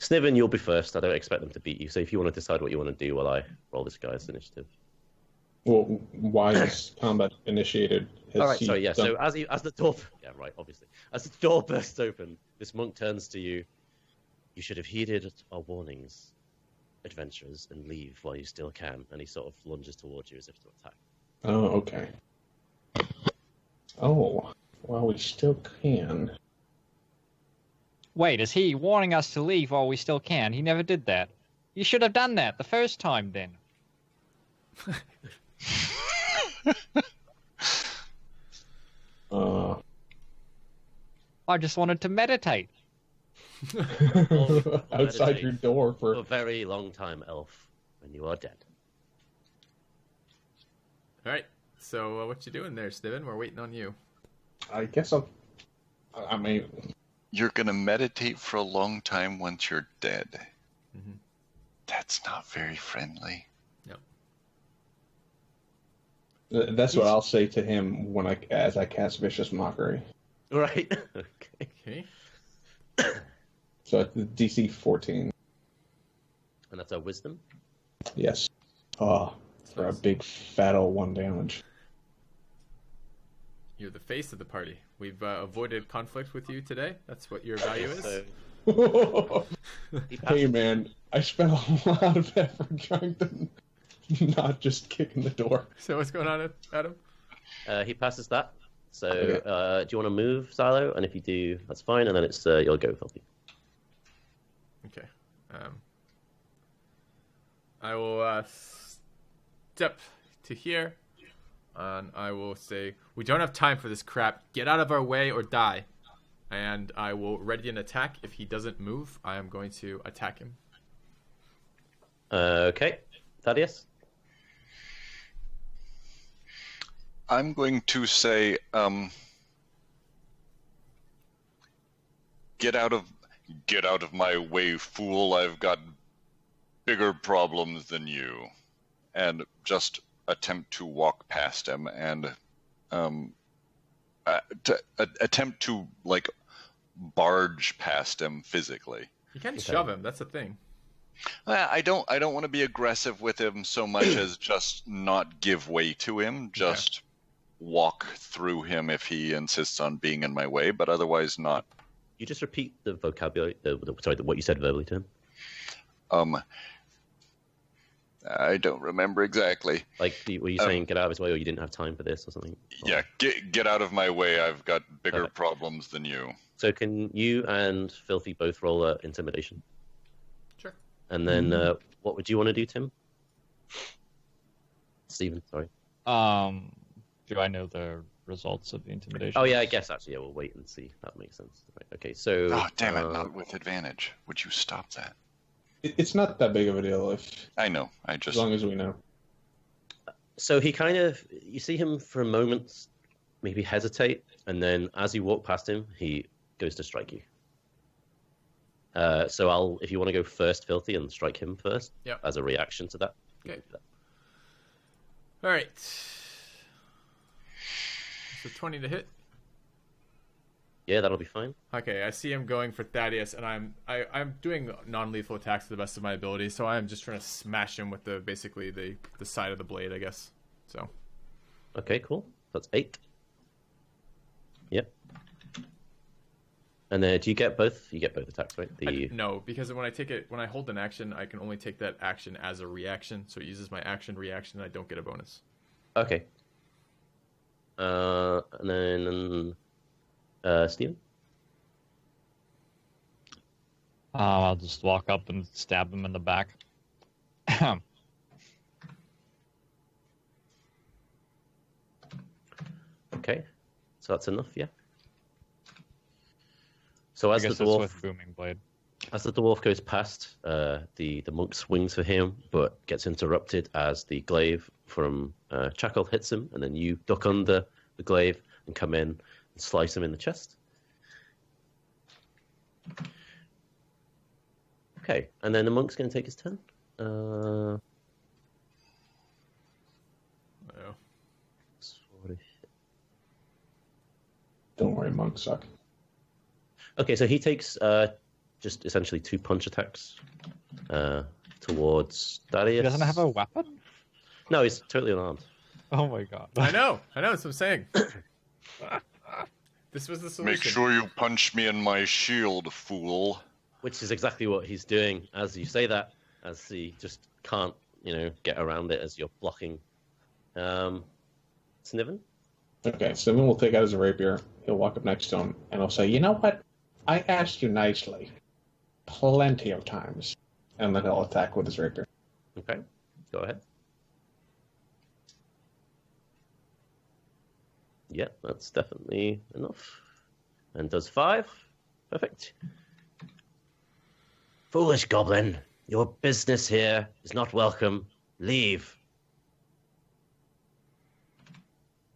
Sniven, you'll be first. I don't expect them to beat you. So if you want to decide what you want to do while I roll this guy's initiative. Well, why is combat initiated? All right, sorry, yeah. So as the door... Yeah, right, obviously. As the door bursts open, this monk turns to you. You should have heeded our warnings, adventurers, and leave while you still can. And he sort of lunges towards you as if to attack. Oh, okay. Oh, well, we still can. Wait, is he warning us to leave while we still can? He never did that. You should have done that the first time, then. I just wanted to meditate. Outside your door for a very long time, Elf, when you are dead. All right. So what you doing there, Sniven? We're waiting on you. I guess I mean... You're going to meditate for a long time once you're dead. Mm-hmm. That's not very friendly. No. That's what I'll say to him as I cast Vicious Mockery. Right. Okay. So it's the DC 14. And that's our wisdom? Yes. Oh, for a big fat old 1 damage. You're the face of the party. We've avoided conflict with you today. That's what your value is. Hey, man, I spent a lot of effort trying to not just kick in the door. So what's going on, Adam? He passes that. So do you want to move, Xilo? And if you do, that's fine. And then it's you'll go, Filthy. Okay. I will step to here. And I will say, we don't have time for this crap. Get out of our way or die. And I will ready an attack. If he doesn't move, I am going to attack him. Okay. Thaddeus? I'm going to say, get out of my way, fool. I've got bigger problems than you. And just attempt to walk past him and attempt to like barge past him physically. You can't shove him. That's the thing. I don't want to be aggressive with him so much as just not give way to him. Just walk through him if he insists on being in my way, but otherwise not. You just repeat the vocabulary. What you said verbally to him. I don't remember exactly. Like, were you saying get out of his way, or you didn't have time for this, or something? Yeah, get out of my way. I've got bigger problems than you. So can you and Filthy both roll intimidation? Sure. And then what would you want to do, Tim? Steven, sorry. Do I know the results of the intimidation? Oh yeah, I guess actually, yeah, we'll wait and see. That makes sense. Right. Okay, so. Oh damn it! Not with advantage. Would you stop that? It's not that big of a deal if. I know. As long as we know. So he kind of, you see him for a moment, maybe hesitate, and then as you walk past him, he goes to strike you. So if you want to go first, Filthy, and strike him first, as a reaction to that. Okay. All right. So 20 to hit. Yeah, that'll be fine. Okay, I see him going for Thaddeus, and I'm doing non-lethal attacks to the best of my ability, so I'm just trying to smash him with basically the side of the blade, I guess. So. Okay, cool. That's 8. Yep. And then do you get both? You get both attacks, right? No, because when I hold an action, I can only take that action as a reaction, so it uses my reaction, and I don't get a bonus. Okay. And then Steven? I'll just walk up and stab him in the back. Okay, so that's enough, yeah. So as the dwarf goes past, the monk swings for him, but gets interrupted as the glaive from Chakolth hits him, and then you duck under the glaive and come in and slice him in the chest. Okay, and then the monk's going to take his turn. Don't worry, monks suck. Okay, so he takes just essentially 2 punch attacks towards Thaddeus. He doesn't have a weapon? No, he's totally unarmed. Oh my god. I know, that's what I'm saying. This was the solution. Make sure you punch me in my shield, fool. Which is exactly what he's doing as you say that, as he just can't, get around it as you're blocking. Sniven? Okay, Sniven will take out his rapier. He'll walk up next to him, and he'll say, "You know what? I asked you nicely. Plenty of times." And then he'll attack with his rapier. Okay, go ahead. Yeah, that's definitely enough. And does 5. Perfect. Foolish goblin, your business here is not welcome. Leave.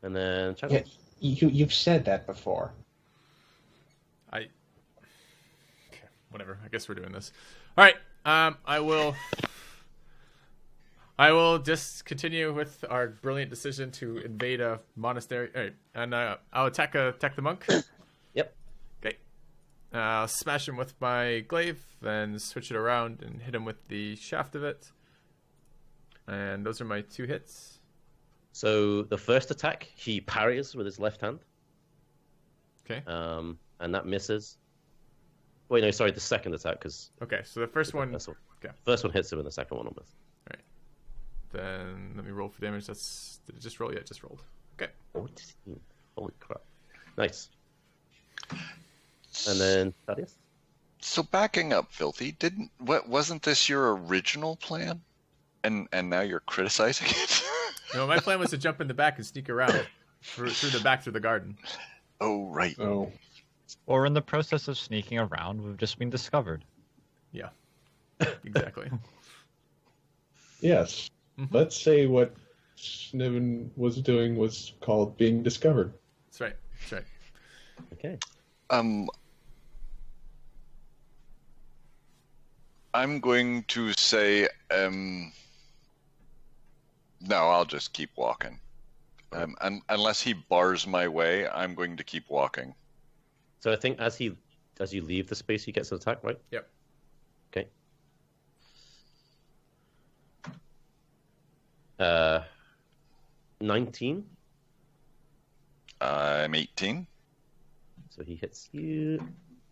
And then... Yeah, you've said that before. Okay, whatever. I guess we're doing this. All right. I will just continue with our brilliant decision to invade a monastery. All right, and I'll attack the monk. Yep. Okay. I'll smash him with my glaive, then switch it around and hit him with the shaft of it. And those are my 2 hits. So the first attack, he parries with his left hand. Okay. And that misses. Wait, no, sorry, the second attack, because... Okay, so the first one... Okay. First one hits him and the second one will miss. All right. Then let me roll for damage. Did it just roll? Yeah, it just rolled. Okay. 14. Holy crap. Nice. And then Thaddeus? So backing up, Filthy, wasn't this your original plan? And now you're criticizing it? No, my plan was to jump in the back and sneak around through the garden. Oh, right. Oh. Or in the process of sneaking around, we've just been discovered. Yeah. Exactly. Yes. Mm-hmm. Let's say what Sniven was doing was called being discovered. That's right. Okay. I'm going to say, no, I'll just keep walking. Unless he bars my way, I'm going to keep walking. So I think as you leave the space, he gets an attack, right? Yep. Okay. 19. I'm 18. So he hits you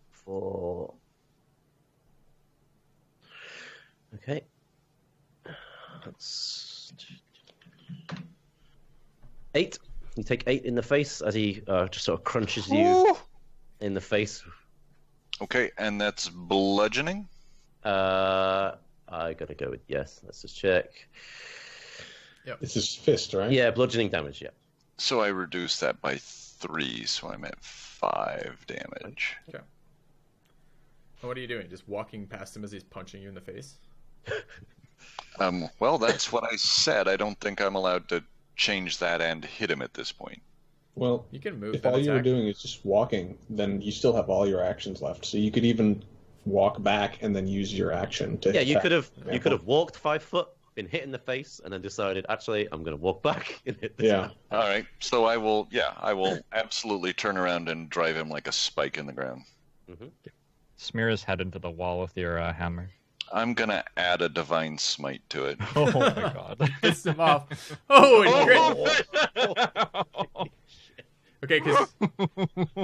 for... Okay. That's 8. You take 8 in the face as he just sort of crunches you in the face. Okay, and that's bludgeoning? I gotta go with yes. Let's just check. Yep. It's his fist, right? Yeah, bludgeoning damage, yeah. So I reduced that by 3, so I'm at 5 damage. Okay. And what are you doing? Just walking past him as he's punching you in the face? Well, that's what I said. I don't think I'm allowed to change that and hit him at this point. Well, you can move. If all you were doing is just walking, then you still have all your actions left. So you could even walk back and then use your action to. Yeah, you could have walked 5 foot been hit in the face, and then decided, actually, I'm going to walk back and hit this Yeah. guy. All right. So I will absolutely turn around and drive him like a spike in the ground. Mm-hmm. Smear his head into the wall with your hammer. I'm gonna add a divine smite to it. Oh my god. Piss him off. Oh, okay, because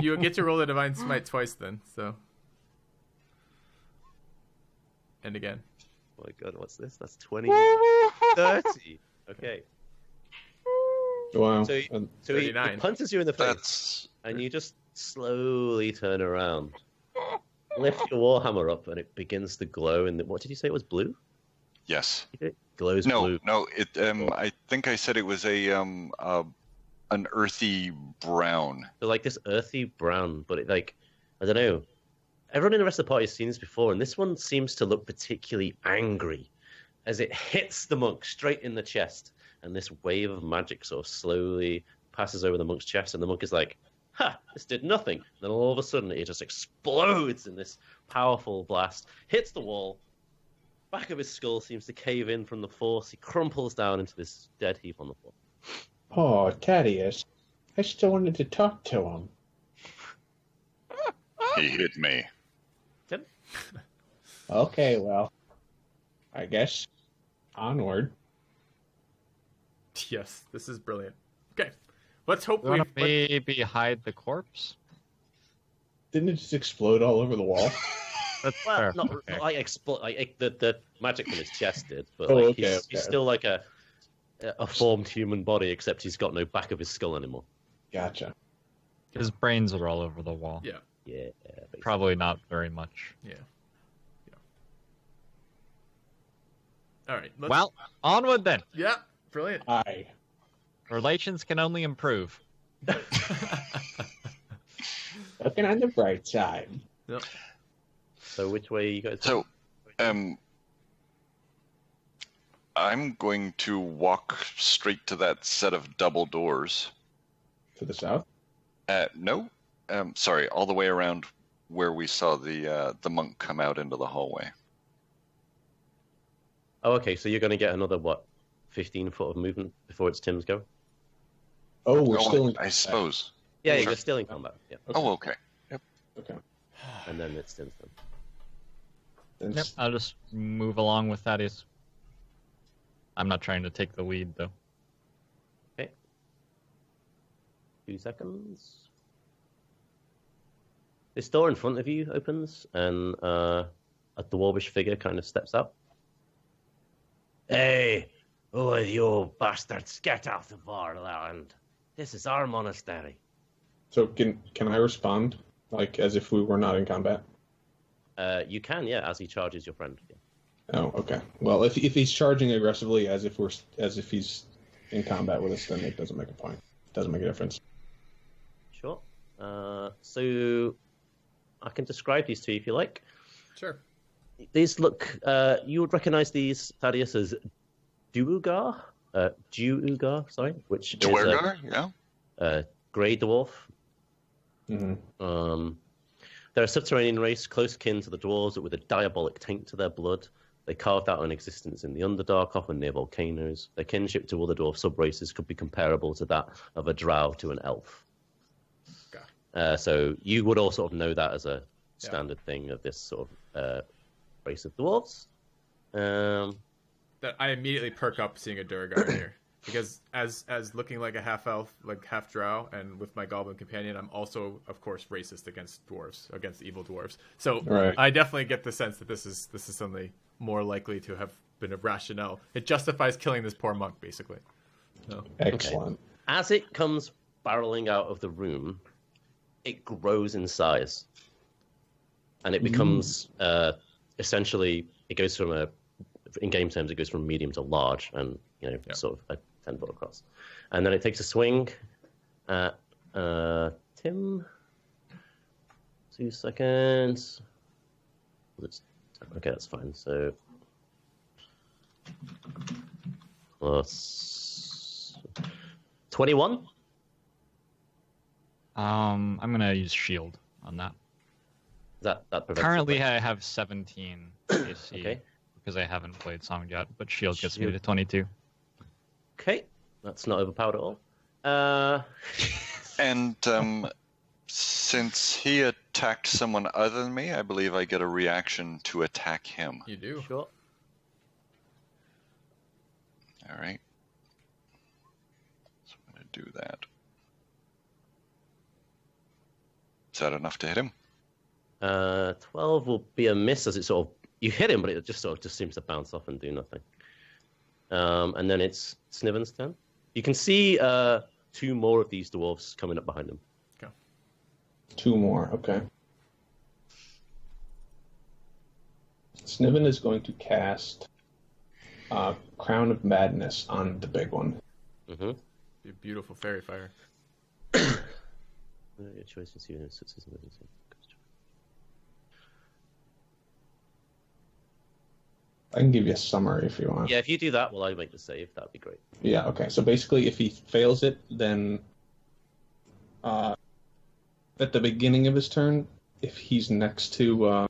you get to roll a divine smite twice then, so. And again. Oh my god, what's this? That's 20. 30. Okay. Wow. So he punches you in the face, and you just slowly turn around. Lift your warhammer up, and it begins to glow. And what did you say it was blue? Yes. It glows blue. No. It. I think I said it was an earthy brown. So like this earthy brown, but it I don't know. Everyone in the rest of the party has seen this before, and this one seems to look particularly angry as it hits the monk straight in the chest, and this wave of magic sort of slowly passes over the monk's chest, and the monk is like, "Ha! This did nothing." And then all of a sudden, it just explodes in this powerful blast, hits the wall. Back of his skull seems to cave in from the force. He crumples down into this dead heap on the floor. Oh, Thaddeus, I still wanted to talk to him. He hit me. Okay, well, I guess onward. Yes, this is brilliant. Okay, let's hope we maybe hide the corpse. Didn't it just explode all over the wall? That's fair. Not like explode. The magic from his chest did, but he's still like a formed human body, except he's got no back of his skull anymore. Gotcha. His brains are all over the wall. Yeah. Yeah. Probably not very much. Yeah. All right. Well, onward then. Yeah. Brilliant. Aye. Relations can only improve. Looking on the bright side. Yep. So which way you guys? So, I'm going to walk straight to that set of double doors. To the south? No. Sorry, all the way around where we saw the monk come out into the hallway. Oh, okay. So you're going to get another 15 foot of movement before it's Tim's go? Oh, we're still in I suppose. Yeah, Sure. you're still in combat. Yeah. Okay. Oh, okay. Yep. Okay. And then it's Tim's turn. Yep, I'll just move along with Thaddeus. I'm not trying to take the lead, though. Okay. 2 seconds. This door in front of you opens, and a dwarvish figure kind of steps out. Hey, who are you bastards? Get out of our land. This is our monastery. So can I respond, like, as if we were not in combat? You can, yeah, as he charges your friend. Yeah. Oh, okay. Well, if he's charging aggressively as if he's in combat with us, then it doesn't make a point. It doesn't make a difference. Sure. So I can describe these to you if you like. Sure. These look. You would recognize these, Thaddeus, as Duergar. Sorry, which Duergar, is yeah. Grey dwarf. Mm-hmm. They're a subterranean race, close kin to the dwarves, but with a diabolic taint to their blood. They carved out an existence in the Underdark, often near volcanoes. Their kinship to other dwarf subraces could be comparable to that of a drow to an elf. Okay. So you would all sort of know that as a standard thing of this sort of race of dwarves. That I immediately perk up seeing a Duergar here. Because as looking like a half elf, like half drow, and with my goblin companion, I'm also, of course, racist against dwarves, against evil dwarves. So right. I definitely get the sense that this is something more likely to have been a rationale. It justifies killing this poor monk, basically. So. Excellent. Okay. As it comes barreling out of the room, it grows in size, and it becomes essentially. It goes from in game terms, it goes from medium to large, and sort of a 10 foot across, and then it takes a swing at Tim. 2 seconds. Okay, that's fine. So plus 21. I'm gonna use shield on that. That prevents Currently, I have 17 AC. Okay. because I haven't played Song yet, but Shield gets me to 22. Okay, that's not overpowered at all. And since he attacked someone other than me, I believe I get a reaction to attack him. You do. Sure. All right. So I'm going to do that. Is that enough to hit him? 12 will be a miss as it sort of... You hit him, but it just sort of just seems to bounce off and do nothing. And then it's Sniven's turn. You can see 2 more of these dwarves coming up behind him. Okay. 2 more, okay. Sniven is going to cast Crown of Madness on the big one. Mm-hmm. Be a beautiful fairy fire. Your choice is here. I can give you a summary if you want. Yeah, if you do that while I make the save, that'd be great. Yeah, okay. So basically, if he fails it, then at the beginning of his turn, if he's next to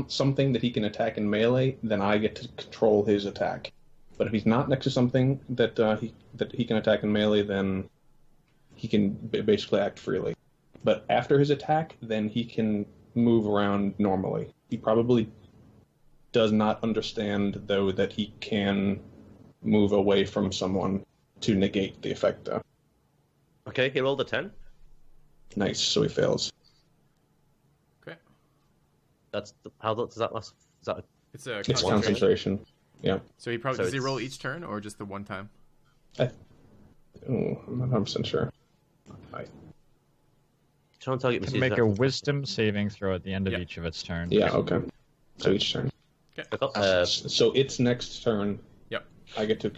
something that he can attack in melee, then I get to control his attack. But if he's not next to something that he can attack in melee, then he can basically act freely. But after his attack, then he can move around normally. He probably does not understand, though, that he can move away from someone to negate the effect, though. Okay, he rolled a 10. Nice, so he fails. Okay. How does that last? Is that It's a It's concentration. Yeah. So he probably does he roll each turn or just the one time? I'm not 100% sure. Try and target Can make a wisdom saving throw at the end of each of its turns. Yeah, okay. So each turn. Okay. So its next turn, Yep. I get to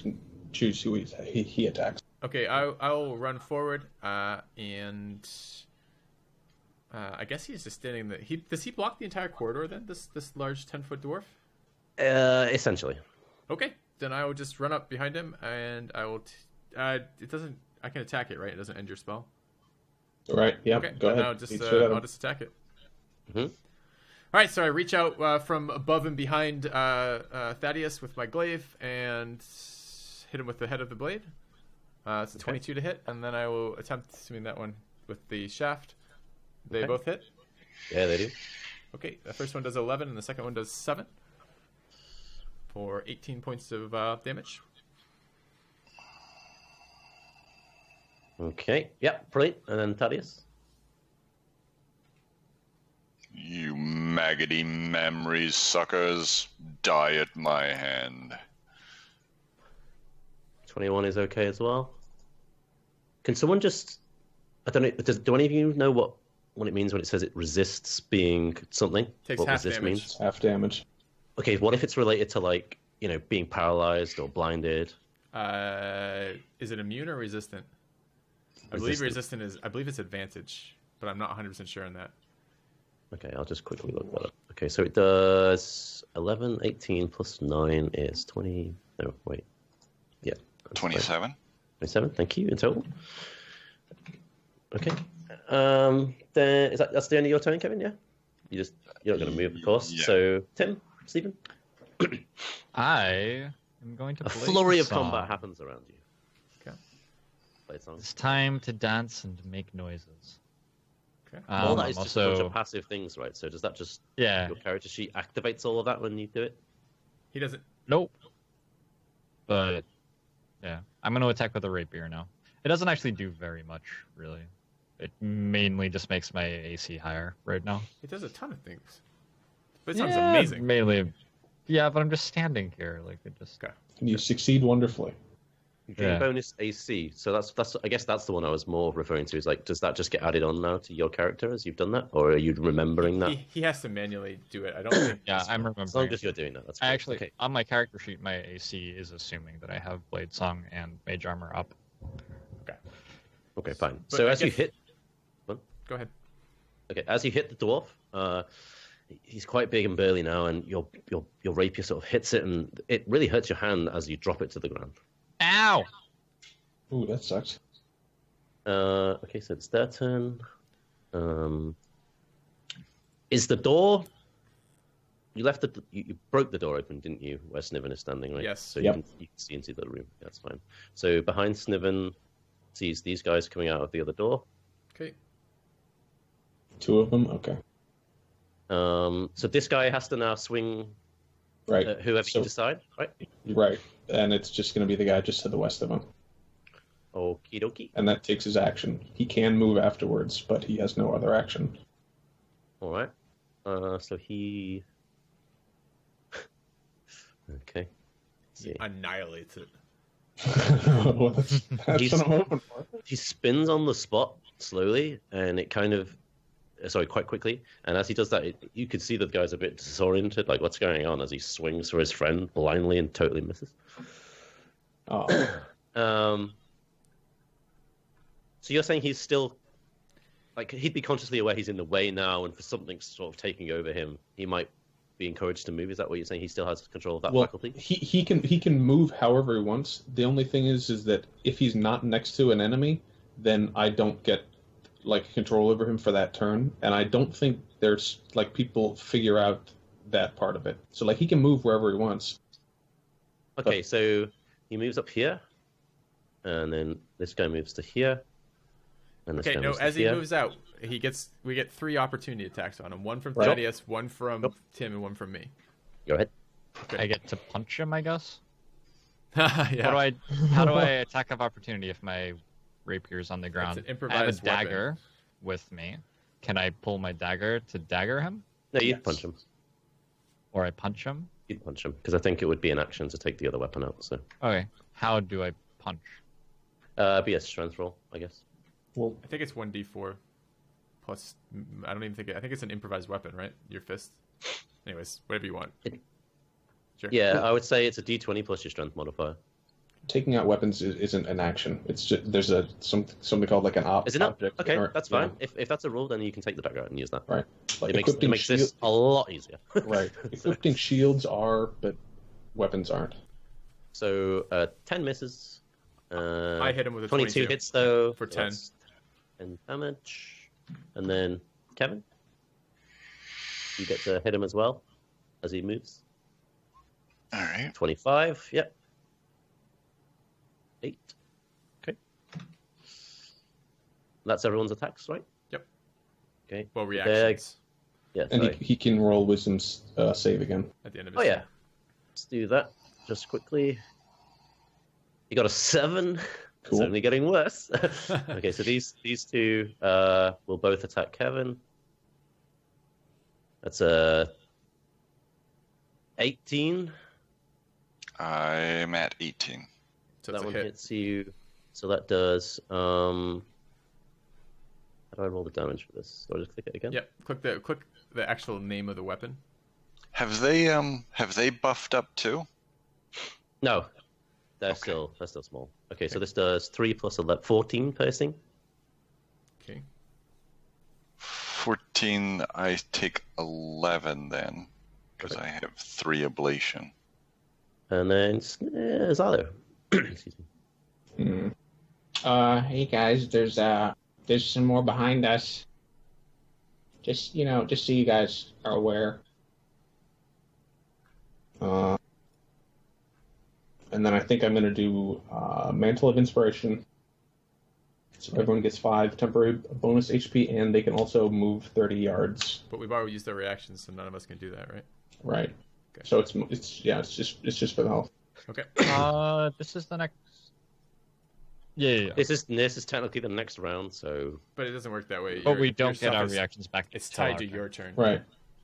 choose who he attacks. Okay, I'll run forward, and I guess he's just standing there. Does he block the entire corridor then? This large 10-foot dwarf? Essentially. Okay, then I will just run up behind him, and I will. It doesn't. I can attack it, right? It doesn't end your spell. Right. Yeah. Okay. Go ahead. I'll just attack it. Mm-hmm. All right. So I reach out from above and behind Thaddeus with my glaive and hit him with the head of the blade. It's a 22 to hit, and then I will attempt swinging that one with the shaft. They both hit. Yeah, they do. Okay. The first one does 11, and the second one does 7 for 18 points of damage. Okay. Yeah, brilliant. And then Thaddeus. You maggoty memories suckers, die at my hand. 21 is okay as well. Can someone just... I don't know, do any of you know what it means when it says it resists being something? Takes what half resist damage. means? Half damage. Okay, what if it's related to, like, being paralyzed or blinded? Is it immune or resistant? I believe resistant is... I believe it's advantage, but I'm not 100% sure on that. Okay, I'll just quickly look that up. Okay, so it does 11, 18 plus 9 is 20... No, wait. Yeah. 27. 27, thank you, in total. Okay. Then that's the end of your turn, Kevin, yeah? You're not going to move, of course. Yeah. So, Tim, Stephen? I am going to A play flurry of song. combat happens around you. Okay. It's time to dance and make noises. Okay. All that is I'm just a bunch also... of passive things, right? So does that just... Yeah. Your character sheet activates all of that when you do it? He doesn't... Nope. But, yeah. I'm going to attack with a rapier now. It doesn't actually do very much, really. It mainly just makes my AC higher right now. It does a ton of things. But it sounds amazing. Mainly. Yeah, but I'm just standing here. Like, it just... Okay. You succeed wonderfully. You gain bonus AC. So that's I guess that's the one I was more referring to. Is like, does that just get added on now to your character as you've done that? Or are you remembering that? He has to manually do it. I don't think... Yeah, I'm remembering. As long as you're doing that, that's fine. Actually, okay. on my character sheet, my AC is assuming that I have Blade Song and Mage Armor up. Okay, fine. But So I as you guess- hit... Go ahead. Okay, as you hit the dwarf, he's quite big and burly now, and your rapier sort of hits it, and it really hurts your hand as you drop it to the ground. Ow! Ooh, that sucks. Okay, so it's their turn. Is the door You left you broke the door open, didn't you? Where Sniven is standing, right? Yes. So you can see into the room. That's fine. So behind Sniven, sees these guys coming out of the other door. Okay. 2 of them. Okay. So this guy has to now swing. Right. Whoever you decide, right? Right, and it's just going to be the guy just to the west of him. Okie dokie. And that takes his action. He can move afterwards, but he has no other action. All right. So he. Okay. He annihilates it. Well, that's what I'm hoping for. He spins on the spot slowly, and it kind of. Sorry, quite quickly. And as he does that, you could see that the guy's a bit disoriented, like what's going on as he swings for his friend blindly and totally misses. Oh. So you're saying he's still, like, he'd be consciously aware he's in the way now, and for something sort of taking over him, he might be encouraged to move. Is that what you're saying? He still has control of that faculty? He can move however he wants. The only thing is that if he's not next to an enemy, then I don't get control over him for that turn, and I don't think there's people figure out that part of it. So he can move wherever he wants. Okay, so he moves up here, and then this guy moves to here, and this guy moves to as here. he moves out, we get 3 opportunity attacks on him. One from Thaddeus, one from Tim, and one from me. Go ahead. Okay. I get to punch him, I guess. Yeah. How do I attack of opportunity if my rapier's on the ground? It's an improvised I have a weapon. dagger with me. Can I pull my dagger to dagger him? No, you'd punch him. Or I punch him? You'd punch him, because I think it would be an action to take the other weapon out. So. Okay. How do I punch? Be a strength roll, I guess. Well, I think it's 1d4 plus. I don't even think. I think it's an improvised weapon, right? Your fist. Anyways, whatever you want. Sure. Yeah, I would say it's a d20 plus your strength modifier. Taking out weapons isn't an action. It's just there's something called an Is it not? object. Okay, that's fine. If that's a rule, then you can take the dagger out and use that. Right. It makes this a lot easier. Right. Equipping shields are, but weapons aren't. So 10 misses. I hit him with a 22 hits though for 10. 10 damage, and then Kevin, you get to hit him as well as he moves. All right. 25. Yep. 8. Okay. That's everyone's attacks, right? Yep. Okay. Well, reactions. Yeah. And he can roll wisdom's save again at the end of his yeah. Let's do that just quickly. You got a 7. Cool. It's only getting worse. Okay, so these 2 will both attack Kevin. That's a 18. I'm at 18. So that one hit. hits you. So that does. How do I roll the damage for this? Do I just click it again? Yep. Click the actual name of the weapon. Have they buffed up too? No, they're still small. Okay, so this does 3 plus 11, 14 piercing. Okay. 14. I take 11 then, because I have 3 ablation. And then Zalo. Excuse me. Hey guys, there's some more behind us. Just so you guys are aware. And then I think I'm going to do Mantle of Inspiration. So everyone gets 5 temporary bonus HP, and they can also move 30 yards. But we've already used their reactions, so none of us can do that, right? Right. Okay. So it's just for the health. Okay. This is the next. Yeah. This is technically the next round, so. But it doesn't work that way. But we don't get our reactions back. It's tied to your turn. Right.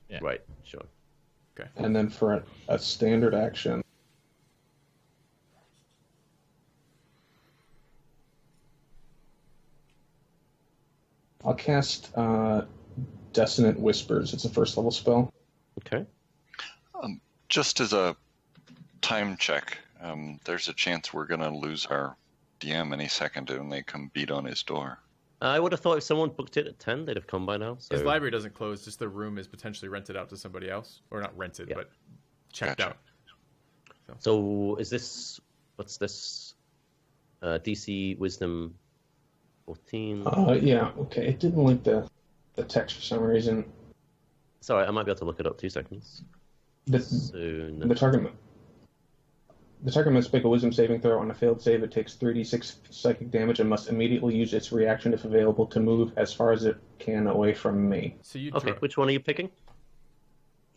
Yeah. Right. Sure. Okay. And then for a standard action. I'll cast Dissonant Whispers. It's a first level spell. Okay. Just as a time check, there's a chance we're going to lose our DM any second and they come beat on his door. I would have thought if someone booked it at 10, they'd have come by now. So. His library doesn't close, just the room is potentially rented out to somebody else. Or not rented, but checked out. So is this... What's this? DC Wisdom 14? Yeah, okay. It didn't link the text for some reason. Sorry, I might be able to look it up. 2 seconds. The target must make a wisdom saving throw. On a failed save, it takes 3d6 psychic damage and must immediately use its reaction, if available, to move as far as it can away from me. So you okay, which one are you picking?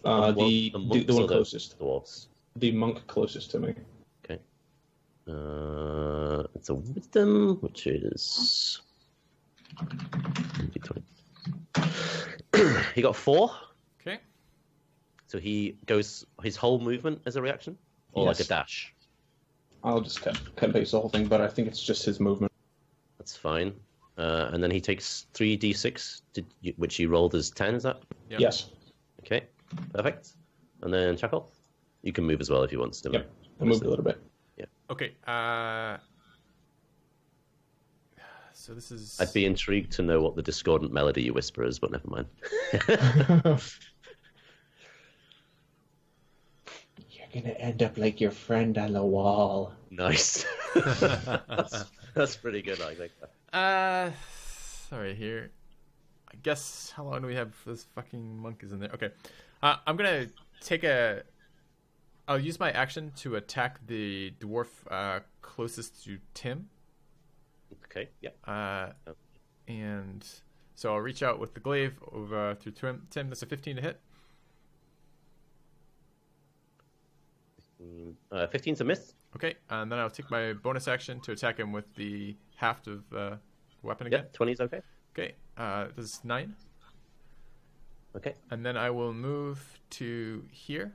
The one closest. Dwarves. The monk closest to me. Okay. It's a wisdom, which is... He got 4. Okay. So he goes his whole movement as a reaction? Or like a dash? I'll just cut and paste the whole thing, but I think it's just his movement. That's fine. And then he takes 3d6, which he rolled as 10, is that? Yep. Yes. Okay, perfect. And then Chakolth? You can move as well if you want to. Yep, I'll move a little bit. Yeah. Okay, so this is... I'd be intrigued to know what the discordant melody you whisper is, but never mind. You're gonna end up like your friend on the wall. Nice. That's pretty good, I think. Sorry, here. I guess, how long do we have for this fucking monk is in there? Okay. I'm gonna take I'll use my action to attack the dwarf closest to Tim. Okay, yeah. And so I'll reach out with the glaive over through Tim. That's a 15 to hit. 15's a miss. Okay, and then I'll take my bonus action to attack him with the haft of weapon again. Yeah, 20's okay. Okay, this is 9. Okay. And then I will move to here.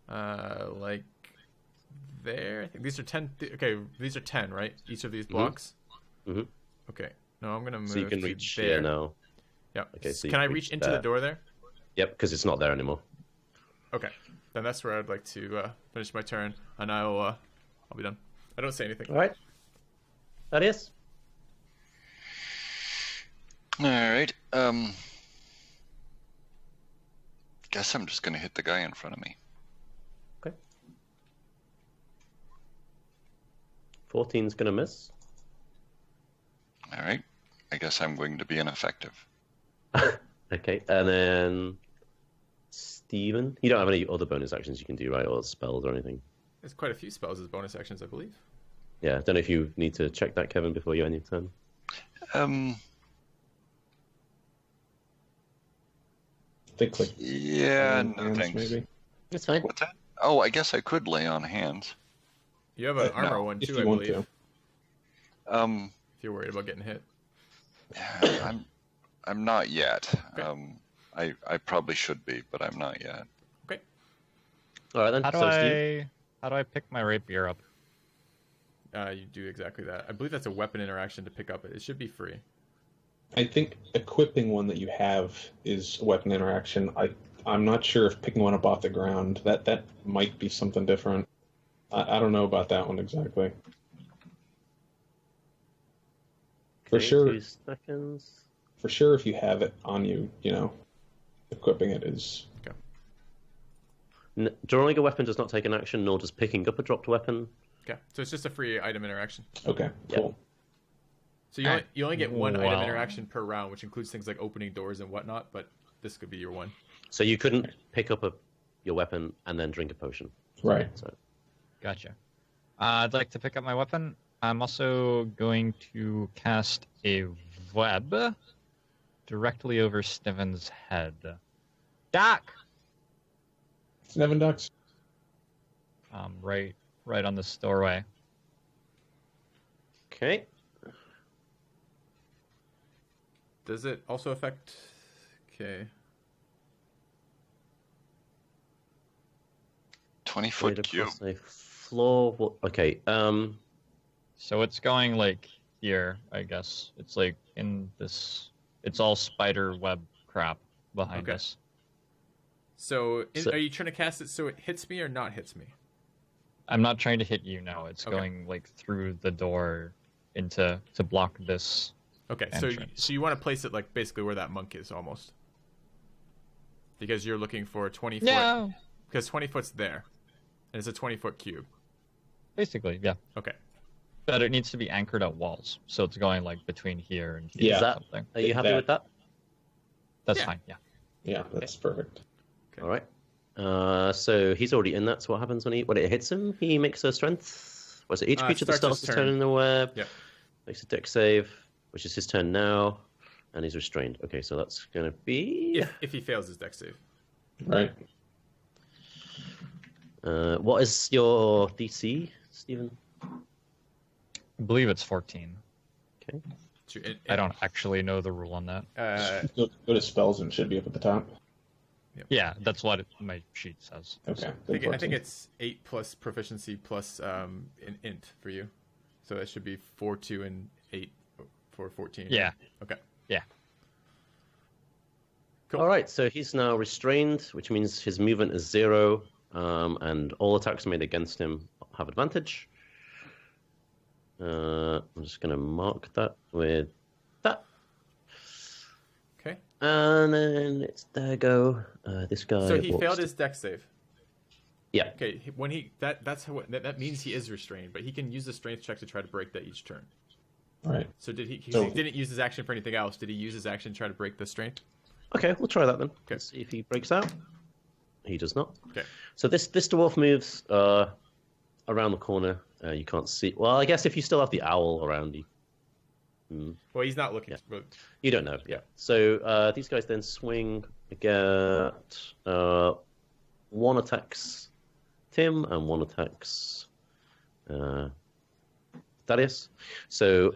Like there. I think these are 10. Okay, these are 10, right? Each of these blocks. Mm-hmm. Okay. No, I'm gonna move. So you can to reach there here now. Yeah. Okay. So can I reach into the door there? Yep, because it's not there anymore. Okay. Then that's where I'd like to finish my turn, and I'll be done. I don't say anything. All right. Thaddeus. All right. Guess I'm just gonna hit the guy in front of me. Okay. 14's gonna miss. All right. I guess I'm going to be ineffective. Okay, and then Steven. You don't have any other bonus actions you can do, right, or spells or anything? There's quite a few spells as bonus actions, I believe. Yeah, I don't know if you need to check that, Kevin, before you end your turn. Thickly. Yeah, no thanks. Maybe. It's fine. What's that? Oh, I guess I could lay on hands. You have an armor one if too, you I want believe. to. If you're worried about getting hit. I'm not yet. Okay. I probably should be, but I'm not yet. Okay. All right then. How do I pick my rapier up? You do exactly that. I believe that's a weapon interaction to pick up it. It should be free. I think equipping one that you have is a weapon interaction. I'm not sure if picking one up off the ground, that might be something different. I don't know about that one exactly. For sure. 2 seconds. For sure, if you have it on you, equipping it is... Okay. Drawing a weapon does not take an action, nor does picking up a dropped weapon. Okay, so it's just a free item interaction. Okay, cool. So you only get one item interaction per round, which includes things like opening doors and whatnot, but this could be your one. So you couldn't pick up your weapon and then drink a potion. Right. So. Gotcha. I'd like to pick up my weapon. I'm also going to cast a web directly over Sniven's head. Doc! Sniven ducks. Right on this doorway. Okay. Does it also affect... Okay. 20-foot cube. A floor. Okay. So it's going like here, I guess. It's like in this. It's all spider web crap behind us. So are you trying to cast it so it hits me or not hits me? I'm not trying to hit you. No, it's going like through the door to block this. Okay, so you want to place it like basically where that monk is almost, because you're looking for 20 foot. No. Because 20 foot's there, and it's a 20-foot cube. Basically, yeah. Okay. But it needs to be anchored at walls, so it's going like between here and here. Yeah. Are you happy with that? That's fine. Yeah. Yeah, that's perfect. Okay. All right. So he's already in that. So what happens when it hits him? He makes a strength. Was it each creature that starts his turn in the web? Yep. Makes a dex save, which is his turn now, and he's restrained. Okay, so that's gonna be if he fails his dex save. Right. What is your DC, Stephen? I believe it's 14. Okay. I don't actually know the rule on that. Go to spells and it should be up at the top. Yep. Yeah, that's what my sheet says. Okay. I think it's 8 plus proficiency plus an int for you. So that should be 4, 2, and 8 for 14. Yeah. Okay. Yeah. Cool. All right, so he's now restrained, which means his movement is 0, and all attacks made against him have advantage. I'm just going to mark that with that. Okay. And then it's there go. This guy. So he failed his dex save. Yeah. Okay. When that means he is restrained, but he can use the strength check to try to break that each turn. Right. So he didn't use his action for anything else. Did he use his action to try to break the strength? Okay, we'll try that then. Okay. Let's see if he breaks out. He does not. Okay. So this dwarf moves around the corner. You can't see. Well, I guess if you still have the owl around you. Well, he's not looking. Yeah. But... You don't know. Yeah. So these guys then swing. Get one attacks Tim and one attacks Thaddeus. So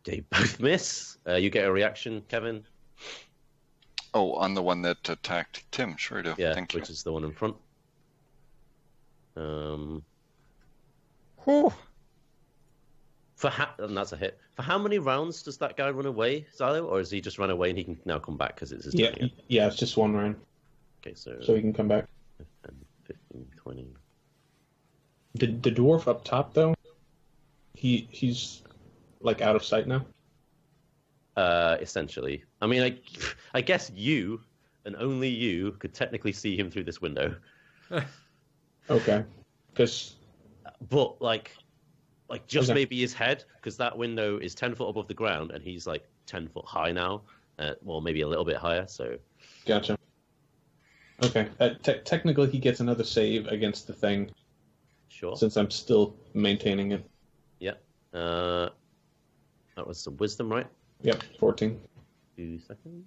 they both miss. You get a reaction, Kevin. Oh, on the one that attacked Tim, sure do. Yeah, Thank you. which is the one in front. Whew. And that's a hit. For how many rounds does that guy run away, Xilo? Or does he just run away and he can now come back because it's his turn again? Yeah, it's just one round. Okay, so he can come back. 15, 20. The dwarf up top though, he's like out of sight now. Essentially, I mean, I guess you and only you could technically see him through this window. Okay, but like just okay. maybe his head, because that window is 10 foot above the ground and he's like 10 foot high now. Well, maybe a little bit higher. So. Gotcha. Okay, technically he gets another save against the thing. Sure. Since I'm still maintaining it. Yeah. That was some wisdom, right? Yep, 14. 2 seconds.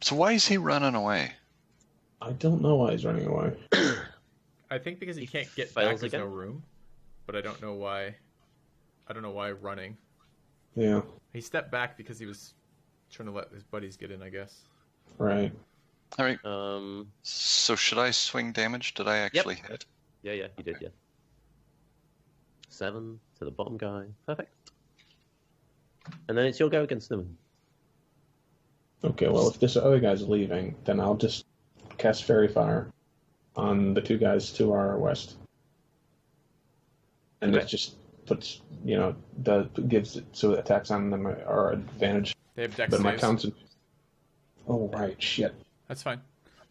So why is he running away? I don't know why he's running away. I think because he can't get back, there's no room. But I don't know why. I don't know why running. Yeah. He stepped back because he was trying to let his buddies get in, I guess. Right. All right. So should I swing damage? Did I actually hit? Yeah, you did, yeah. 7 to the bottom guy. Perfect. And then it's your go against them. Okay, well, if this other guy's leaving, then I'll just cast Fairy Fire on the two guys to our west. And it just puts, gives it so attacks on them are advantage. They have dex but saves. my counts. Oh, right, shit. That's fine.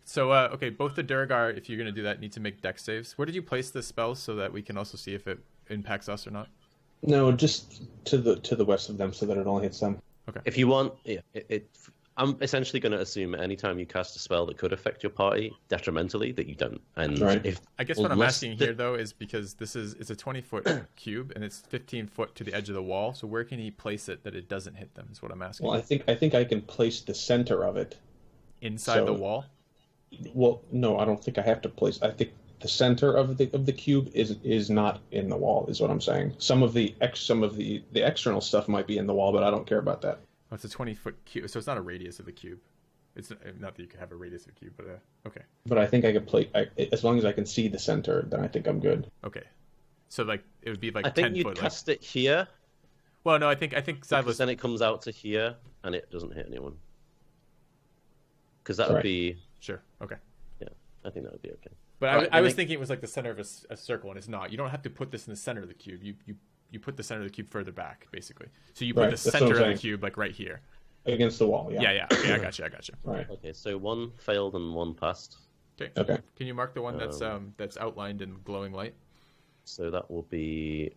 So, okay, both the Durgar, if you're going to do that, need to make dex saves. Where did you place the spell so that we can also see if it impacts us or not? No, just to the west of them so that it only hits them. Okay. If you want, I'm essentially going to assume anytime you cast a spell that could affect your party detrimentally that you don't. And right. I guess what I'm asking here though is because it's a 20-foot cube and it's 15 foot to the edge of the wall. So where can he place it that it doesn't hit them? Is what I'm asking. Well, I think I can place the center of it inside the wall. Well, no, I don't think I have to place. I think the center of the cube is not in the wall. Is what I'm saying. Some of the external stuff might be in the wall, but I don't care about that. Oh, it's a 20-foot cube, so it's not a radius of the cube. It's not that you could have a radius of a cube, but okay. But I think I could play as long as I can see the center. Then I think I'm good. Okay, so like it would be like 10 foot. I think you'd cast it here. Well, no, I think Xylos... then it comes out to here and it doesn't hit anyone. Because that would be sure. Okay. Yeah, I think that would be okay. But I was thinking it was like the center of a circle, and it's not. You don't have to put this in the center of the cube. You put the center of the cube further back, basically. So you put the center of the cube like right here. Against the wall, yeah. Yeah. Okay, I got you. Right. Okay, so one failed and one passed. Okay. Can you mark the one that's outlined in glowing light? So that will be,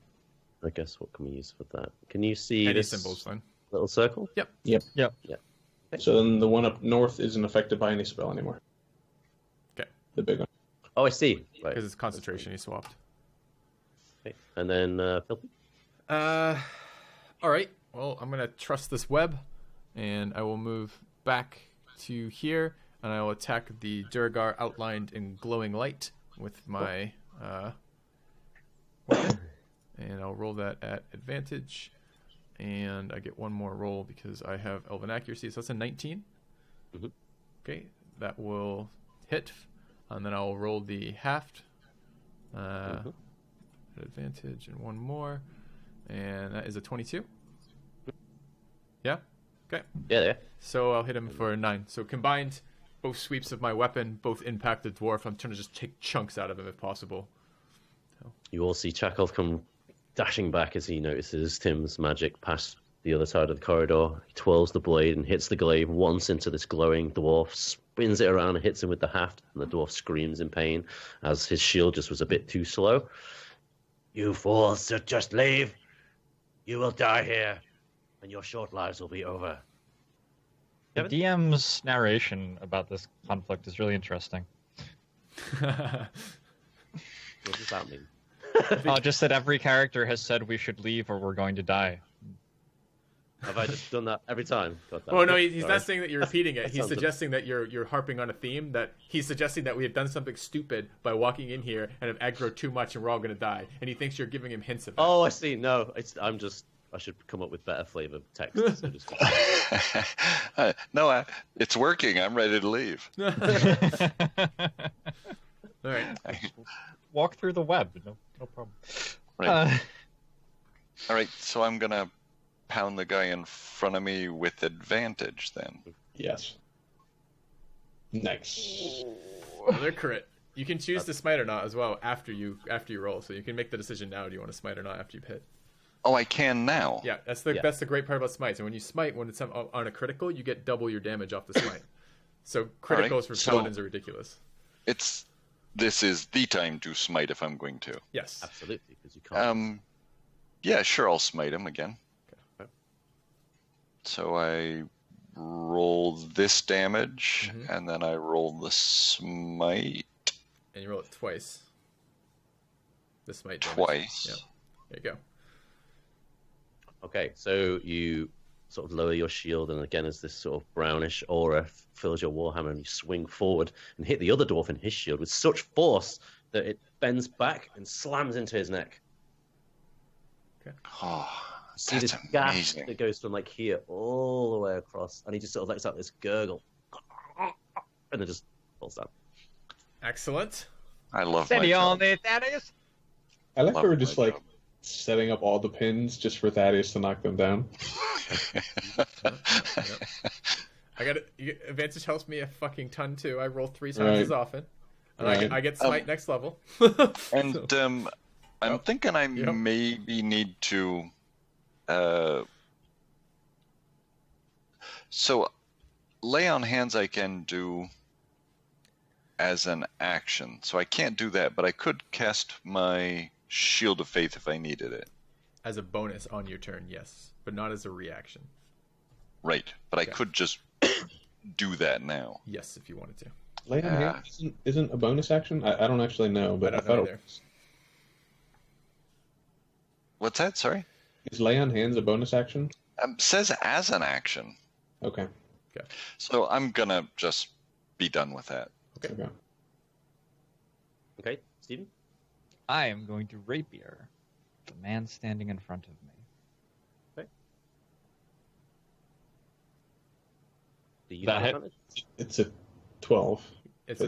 I guess, what can we use for that? Can you see any this symbols then? Little circle? Yep. Okay. So then the one up north isn't affected by any spell anymore. Okay. The big one. Oh, I see. Right. Because it's concentration. He swapped. Okay. And then Filthy. All right. Well, I'm gonna trust this web, and I will move back to here, and I will attack the Durgar outlined in glowing light with my weapon, and I'll roll that at advantage, and I get one more roll because I have Elven accuracy, so that's a 19. Mm-hmm. Okay, that will hit, and then I'll roll the halved at advantage, and one more, and that is a 22. Yeah. Okay. Yeah. So I'll hit him for a 9. So combined, both sweeps of my weapon both impact the dwarf. I'm trying to just take chunks out of him if possible. So. You all see Chakolth come dashing back as he notices Tim's magic past the other side of the corridor. He twirls the blade and hits the glaive once into this glowing dwarf, spins it around and hits him with the haft, and the dwarf screams in pain as his shield just was a bit too slow. You fools, just leave. You will die here, and your short lives will be over. The DM's narration about this conflict is really interesting. What does that mean? Just that every character has said we should leave or we're going to die. Have I just done that every time? Oh no, he's not saying that you're repeating it. He's suggesting that you're harping on a theme. That he's suggesting that we have done something stupid by walking in here and have aggroed too much, and we're all going to die. And he thinks you're giving him hints of that. Oh, I see. No, I should come up with better flavor text. So just... No, it's working. I'm ready to leave. All right. Walk through the web. No problem. Right. All right. So I'm gonna pound the guy in front of me with advantage then. Yes. Nice. Another crit. You can choose to smite or not as well after you roll. So you can make the decision now. Do you want to smite or not after you hit? Oh, I can now. Yeah, that's the great part about smites. And when you smite, when it's on a critical, you get double your damage off the smite. So criticals for paladins are ridiculous. This is the time to smite if I'm going to. Yes, absolutely, because you can't. Yeah, sure, I'll smite him again. Okay. So I roll this damage, and then I roll the smite. And you roll it twice. The smite damage. Twice. Yeah. There you go. Okay, so you sort of lower your shield, and again, as this sort of brownish aura fills your warhammer, and you swing forward and hit the other dwarf in his shield with such force that it bends back and slams into his neck. Okay. Oh, see this gash that goes from like here all the way across, and he just sort of lets out this gurgle, and it just falls down. Excellent. I love Steady my on job. there, Thaddeus. I like Love how we're my just like job. setting up all the pins just for Thaddeus to knock them down. I got advantage helps me a fucking ton too. I roll 3 times as often, and I get smite next level. And I'm thinking I maybe need to. So, lay on hands I can do as an action. So I can't do that, but I could cast my Shield of Faith if I needed it. As a bonus on your turn, yes, but not as a reaction. Right, but I could just do that now. Yes, if you wanted to. Lay on hands isn't a bonus action? I don't actually know, but I thought it was. What's that? Sorry? Is lay on hands a bonus action? Says as an action. Okay. So I'm gonna just be done with that. Okay, Stephen? I am going to rapier the man standing in front of me. Okay. Do you That have hit? It's a 12.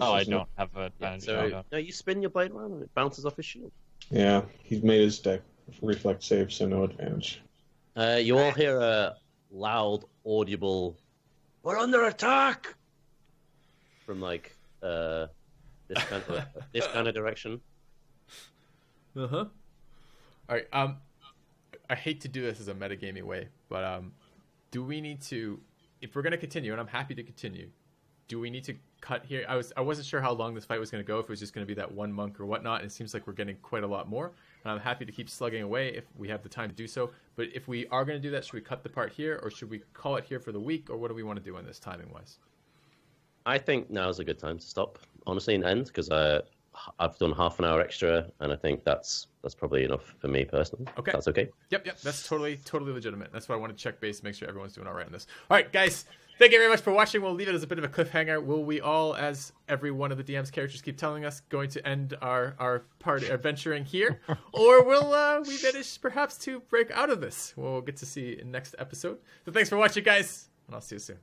I don't have a advantage. So no, you spin your blade around and it bounces off his shield. Yeah, he's made his deck reflect save, so no advantage. You all hear a loud, audible, "We're under attack!" from like this kind of direction. All right. I hate to do this as a metagaming way, but do we need to, if we're gonna continue, and I'm happy to continue, do we need to cut here? I wasn't sure how long this fight was gonna go. If it was just gonna be that one monk or whatnot. And it seems like we're getting quite a lot more, and I'm happy to keep slugging away if we have the time to do so. But if we are gonna do that, should we cut the part here, or should we call it here for the week, or what do we want to do on this timing wise? I think now's a good time to stop, honestly, and end, because I've done half an hour extra, and I think that's probably enough for me personally. Okay. That's okay. Yep. That's totally legitimate. That's why I want to check base, make sure everyone's doing all right in this. All right, guys. Thank you very much for watching. We'll leave it as a bit of a cliffhanger. Will we all, as every one of the DM's characters keep telling us, going to end our party adventuring here? Or will we manage perhaps to break out of this? We'll get to see in next episode. So thanks for watching, guys, and I'll see you soon.